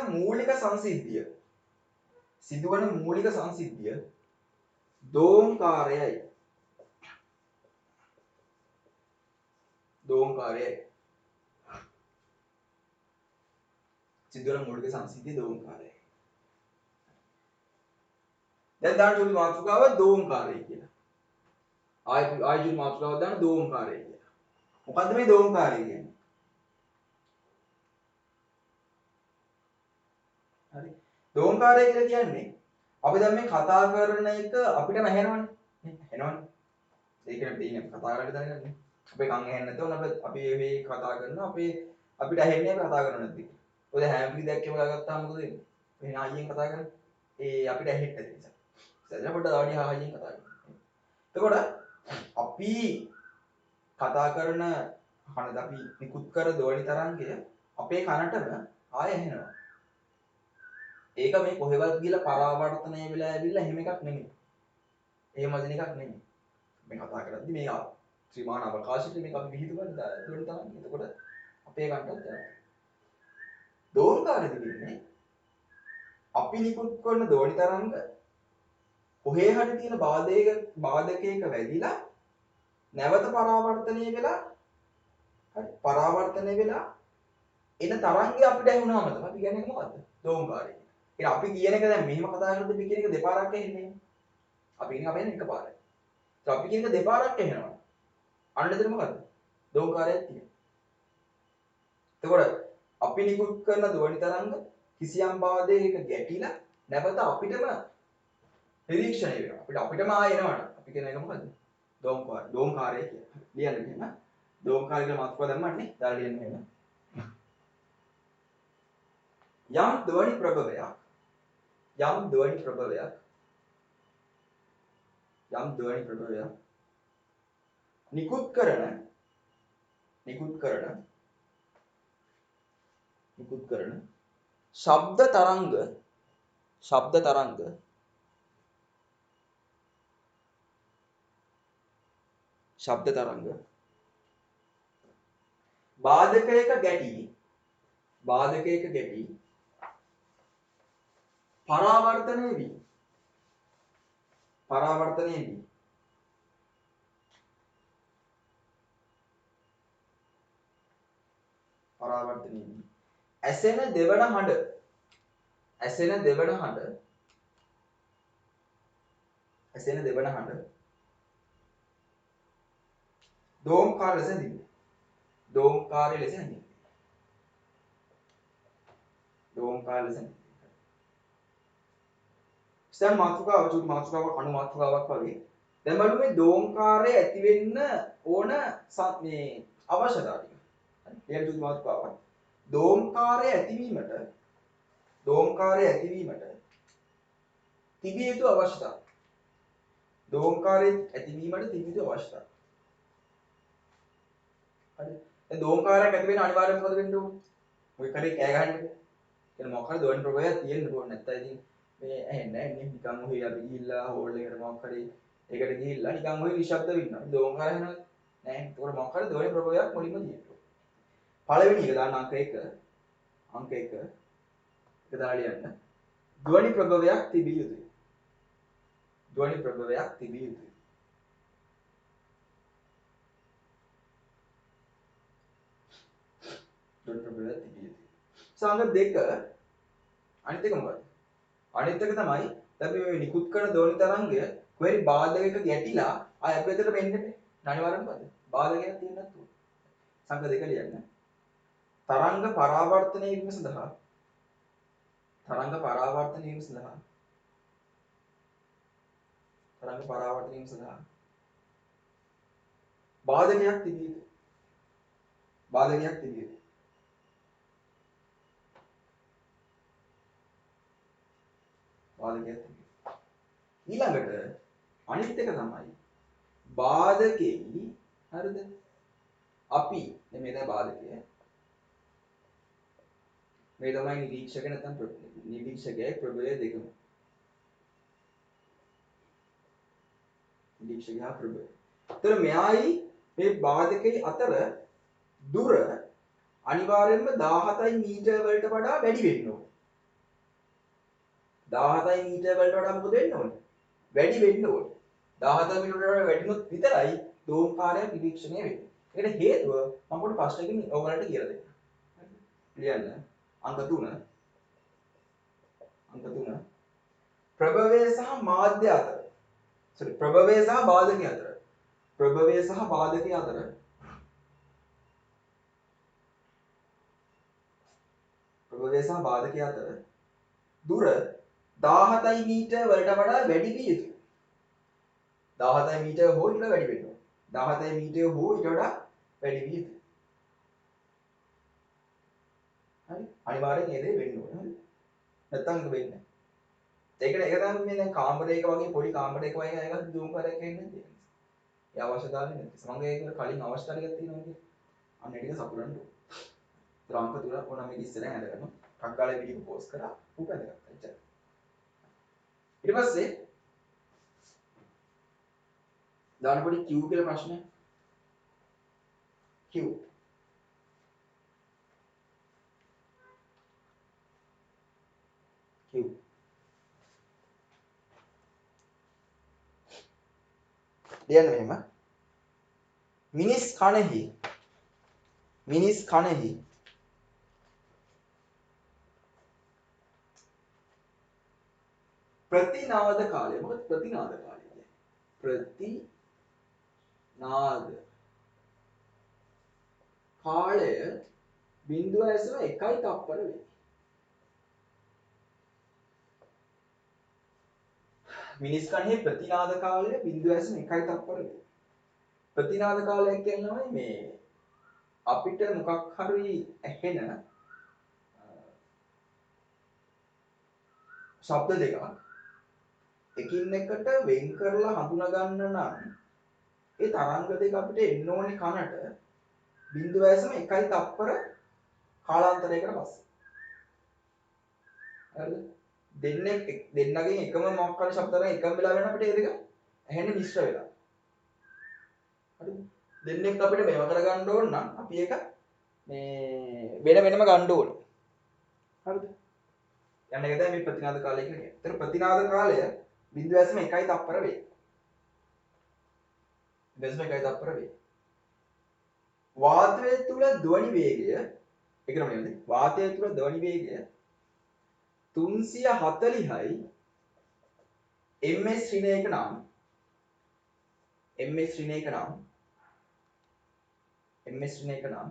මූලික සංසිද්ධිය දෝංකාරයයි. සිදුවන මූලික සංසිද්ධිය දෝංකාරයයි. දැන් දාන්න චුටි මාතෘකාව දෝංකාරය කියලා. ආයි මාතෘකාව දාන්න දෝංකාරය කියලා. මොකද්ද මේ දෝංකාරය කියන්නේ? හරි. දෝංකාරය කියලා කියන්නේ අපි දැන් මේ කතා කරන එක අපිටම ඇහෙනවනේ. ඇහෙනවනේ. ඒකනේ තියෙන්නේ කතා කරලා දැනගන්නේ. අපේ කන් ඇහෙන්නේ නැත්නම් අපි මේ කතා කරනවා අපිට ඇහෙන්නේ අපි කතා කරන්නේ නැද්ද? ඔය හැම්ප්‍රි දැක්කම ගත්තාම මොකද වෙන්නේ? මේ ආයියෙන් කතා කරන්නේ. අපිට ඇහෙන්නේ නැති නිසා. දැන් පොඩ්ඩක් දාඩිය ආයියෙන් කතා කරනවා. එතකොට අපි කතා කරන අපි නිකුත් කර ධ්වනි තරංගය අපේ කනටම ආය ඇහෙනවා. ඒක මේ කොහෙවත් ගිහලා පරාවර්තනය වෙලා ඇවිල්ලා එහෙම එකක් නෙමෙයි. එහෙම වදින එකක් නෙමෙයි. මේ කතා කරද්දි මේ ත්‍රිමාන අවකාශයේ මේක අපි විහිදුවන ධ්වනි තරංගය. එතකොට අපේ කනටත් යනවා. දෝංකාරෙදි වෙන්නේ අපි නිකුත් කරන ධ්වනි තරංග කොහේ හරි තියෙන බාධකයක වැදිලා නැවත පරාවර්තනය වෙලා එන තරංගය අපිට ඇහුණාම තමයි අපි කියන්නේ මොකද්ද? දෝංකාරය. ඒ අපි කියන එක දැන් මෙහෙම කතා කරද්දී අපි කියන එක දෙපාරක් ඇහෙන්නේ. අපි කියන එක එකපාරයි. ඒ අපි කියන එක දෙපාරක් ඇහෙනවා. අන්න එතන මොකද්ද? දෝංකාරයක් තියෙනවා. එතකොට අපි නිකුත් කරන ධ්වනි තරංග කිසියම් බාධයක ගැටිලා නැවත අපිටම නිරීක්ෂණය වෙනවා. අපිටම ආයෙ එනවනේ. අපි කියන එක මොකද්ද? දෝංකාරය කියලා. ලියන්න කියන්න. දෝංකාරය කියලා මාතෘකාව දැම්මන්නේ. දාලා ලියන්න එහෙම. යම් ධ්වනි ප්‍රභවයක් නිකුත් කරන ශබ්ද තරංග බාධකයක ගැටි පරාවර්තනය වී ඇසෙන දෙවන හඬ දෝංකාර ලෙස හැඳින්වේ. ස්ථාන මාතෘකාවක් අණු මාතෘකාවක් වගේ. දැන් බලමු මේ දෝංකාරය ඇති වෙන්න ඕන මේ අවශ්‍යතාව ටික. හරි. ලියන සුදු මාතෘකාවක්. දෝංකාරය ඇතිවීමට තිබිය යුතු අවශ්‍යතාව. හරි. දැන් දෝංකාරයක් ඇති වෙන්න අනිවාර්යයෙන්ම මොකද වෙන්න ඕනේ? ඔය කරේ කෑ ගහන්න. එතන මොකක් හරි ධ්වනි ප්‍රභවයක් තියෙන්න ඕනේ. නැත්නම් ඉතින් මේ ඇහෙන්නේ නැහැ නේ. නිකන් ඔහේ අපි ගිහිල්ලා හෝල් එකට මොකක් හරි ඒකට ගිහිල්ලා නිකන් ඔහේ නිශ්ශබ්ද වෙන්නවා. දෝංකාරය නෑ. ඒකට මොකක් හරි ධ්වනි ප්‍රභවයක් මුලින්ම තියෙන්න ඕනේ. පළවෙනි එක දාන්න අංක 1. ඒක දාලා ලියන්න. ධ්වනි ප්‍රභවයක් තිබිය යුතුයි. සංග 2 අනිත් එක මොකද්ද? අනිත් එක තමයි දැන් මේ නිකුත් කරන ධ්වනි තරංගය කොහරි බාධකයක ගැටිලා ආය අපේ ඇතට වෙන්නේ නැහැ. අනිවාර්යෙන්ම මොකද්ද? බාධකයක් තියෙන්නත් ඕනේ. සංග 2 ලියන්න. තරංග පරාවර්තනය වීම සඳහා බාධකයක් තිබිය යුතුයි. ඊළඟට අනිත් එක තමයි බාධකෙයි හරිද? අපි මේ තමයි බාධකය. මේ තමයි නිරීක්ෂක නැත්නම් නිරීක්ෂකයේ ප්‍රභවය දෙකම. ඒතර මෙයයි මේ බාධකයේ අතර දුර අනිවාර්යයෙන්ම 17 මීටර වලට වඩා වැඩි වෙන්න ඕනේ. 17 මීටර වලට වඩා මොකද වෙන්න ඕනේ? වැඩි වෙන්න ඕනේ. 17 මීටර වලට වැඩිනොත් විතරයි දෝංකාරය නිරීක්ෂණය වෙන්නේ. ඒකට හේතුව මම පොඩි ප්‍රශ්නකින් ඔයගලන්ට කියලා දෙන්න. ලියන්න. අංක 3. ප්‍රභවය සහ මාධ්‍ය අතර. ප්‍රභවය සහ බාධකය අතර දුර 17 මීටර වලට වඩා වැඩි විය යුතුයි. 17 මීටර හෝ ඊට වැඩි වෙන්න ඕනේ. 17 මීටර හෝ ඊට වඩා වැඩි විය යුතුයි. හරි? අනිවාර්යෙන් මේ දේ වෙන්න ඕනේ. හරි? නැත්තම් ඒක වෙන්නේ නැහැ. ඒක තමයි මේ දැන් කාමරයක වගේ පොඩි කාමරයක වගේ එකක් දෝංකාරයක් එන්නේ නැහැ. ඒ අවශ්‍යතාවය නැති. සමහරවිට ඒක කලින් අවශ්‍යතාවයක් තියෙනවා කියන්නේ. අන්න ඒක සපුරන්න ඕනේ. අංක 3 ඕන මේක ඉස්සරහින් ඇඳගන්න. ටක්කාලේ වීඩියෝ පෝස්ට් කරා ඌ ඇඳගත්තා. එච්චරයි. ඊට පස්සේ දාන්න පොඩි Q කියලා ප්‍රශ්නයක්. Q ලියන්න මෙහෙම. මිනිස් කනෙහි ප්‍රතිනාද කාලය. මොකද ප්‍රතිනාද කාලය කියන්නේ? ප්‍රතිනාද කාලය බිඳුව ඇසම 1යි තප්පර වේ. මිනිස් කණෙහි ප්‍රතිනාද කාලය බිඳුව ඇසම 1යි තප්පර වේ. ප්‍රතිනාද කාලයක් කියන්නේ මේ අපිට මොකක් හරි ඇහෙන ශබ්ද දෙකක් එකින් එකට වෙන් කරලා හඳුනා ගන්න නම් ඒ තරංග දෙක අපිට එන්න ඕනේ කනට බිඳුව ඇසම 1යි තප්පර කාලාන්තරයකට පස්සේ. හරිද? දෙන්නගෙන් එකම මොකක් හරි ශබ්ද දෙකක් එකම වෙලාව වෙන අපිට ඒ දෙක ඇහෙන්නේ මිශ්‍ර වෙලා. හරිද? දෙන්නෙක් අපිට මේව කරගන්න ඕන නම් අපි ඒක මේ වෙන වෙනම ගන්න ඕනේ. හරිද? යන්න එක තමයි මේ ප්‍රතිනාද කාලය කියලා කියන්නේ. ඒතර ප්‍රතිනාද කාලය බිඳුව ඇසම 1යි තප්පර වේ. බිඳුව 1යි තප්පර වේ. වාතය තුල ධ්වනි වේගය ඒකම නෙමෙයි. වාතය තුල ධ්වනි වේගය 340යි ms ඍණයක නම්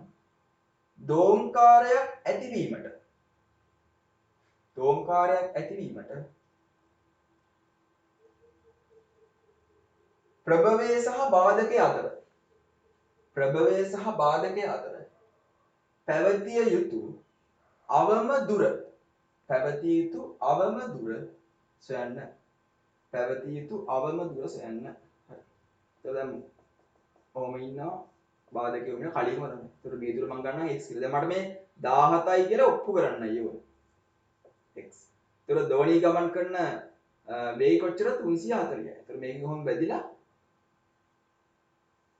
දෝංකාරයක් ඇතිවීමට ප්‍රභවය සහ බාධකය අතර පැවතිය යුතු අවම දුර සොයන්න. හරි. දැන් ඔහොම ඉන්නවා බාධකයෝ ඉන්න කලින්ම තමයි. ඒතර මේ දුර මම ගන්නවා x කියලා. දැන් මට මේ 17යි කියලා ඔප්පු කරන්නයි ඕනේ. x. ඒතර ධෝනී ගමන් කරන වේගය කොච්චරද 340යි. ඒතර මේක කොහොම බැදිලා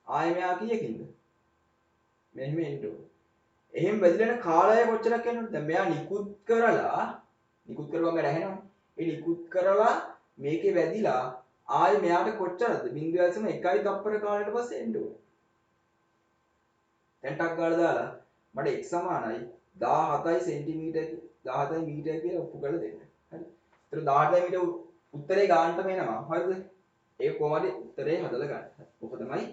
ආයෙ මෙයා කීයකින්ද? මෙහෙම එන්න ඕනේ. එහෙම බැදිලා යන කාලය කොච්චරක් යනවද? දැන් මෙයා නිකුත් කරපුවම මට ඇහෙනවනේ. ඒ නිකුත් කරලා මේකේ වැදිලා ආයෙ මෙයාට කොච්චරද? 0.1යි තප්පර කාලයට පස්සේ එන්න ඕනේ. දැන් ටක් ගාලා දාලා මට x සමානයි 17යි සෙන්ටිමීටර 17යි මීටර කියලා ඔප්පු කරලා දෙන්න. හරි. ඒතර 18යි මීටර උත්තරේ ගන්නටම එනවා. හරිද? ඒක කොහොමද උත්තරේ හදලා ගන්න. ඔක තමයි.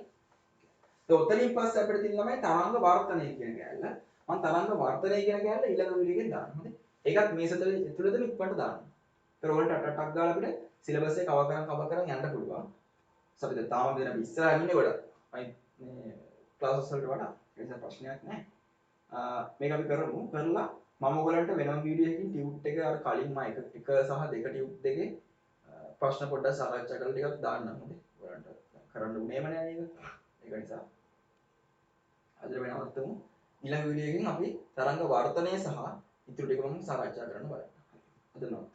ඒ උතලින් පස්සේ අපිට තියෙන ළමයි තරංග වර්ධනය කියන කැලල. මම තරංග වර්ධනය කියන කැලල ඊළඟ වීඩියෝ එකෙන් දාන්න. හොඳයි. ඒකත් මේ සතලේ ඇතුළතම ඉක්මනට දාන්න. ඒතර ඔයාලට ටක් ගාලා අපිට සිලබස් එක කවර් කරන් යන්න පුළුවන්. අපි දැන් තාම දෙන ඉස්සරහින් ඉන්නේ ගොඩක්. අයි මේ ක්ලාසස් වලට වඩා ඒ නිසා ප්‍රශ්නයක් නැහැ. මේක අපි කරමු. කරලා මම ඔයගලන්ට වෙනම වීඩියෝ එකකින් ටියුට් එක අර කලින් මම එක සහ දෙක ටියුට් දෙකේ ප්‍රශ්න පොඩ්ඩක් සාකච්ඡා කරලා ටිකක් දාන්නම්. හොඳේ. ඔයගලන්ට කරන්න උනේම නෑ නේද? ඒක නිසා අද වෙනවත්තුමු. ඊළඟ වීඩියෝ එකකින් අපි තරංග වර්ධනය සහ ඉතුරු ටික මම සාකච්ඡා කරන්න බලන්න. අද නවත්තුමු.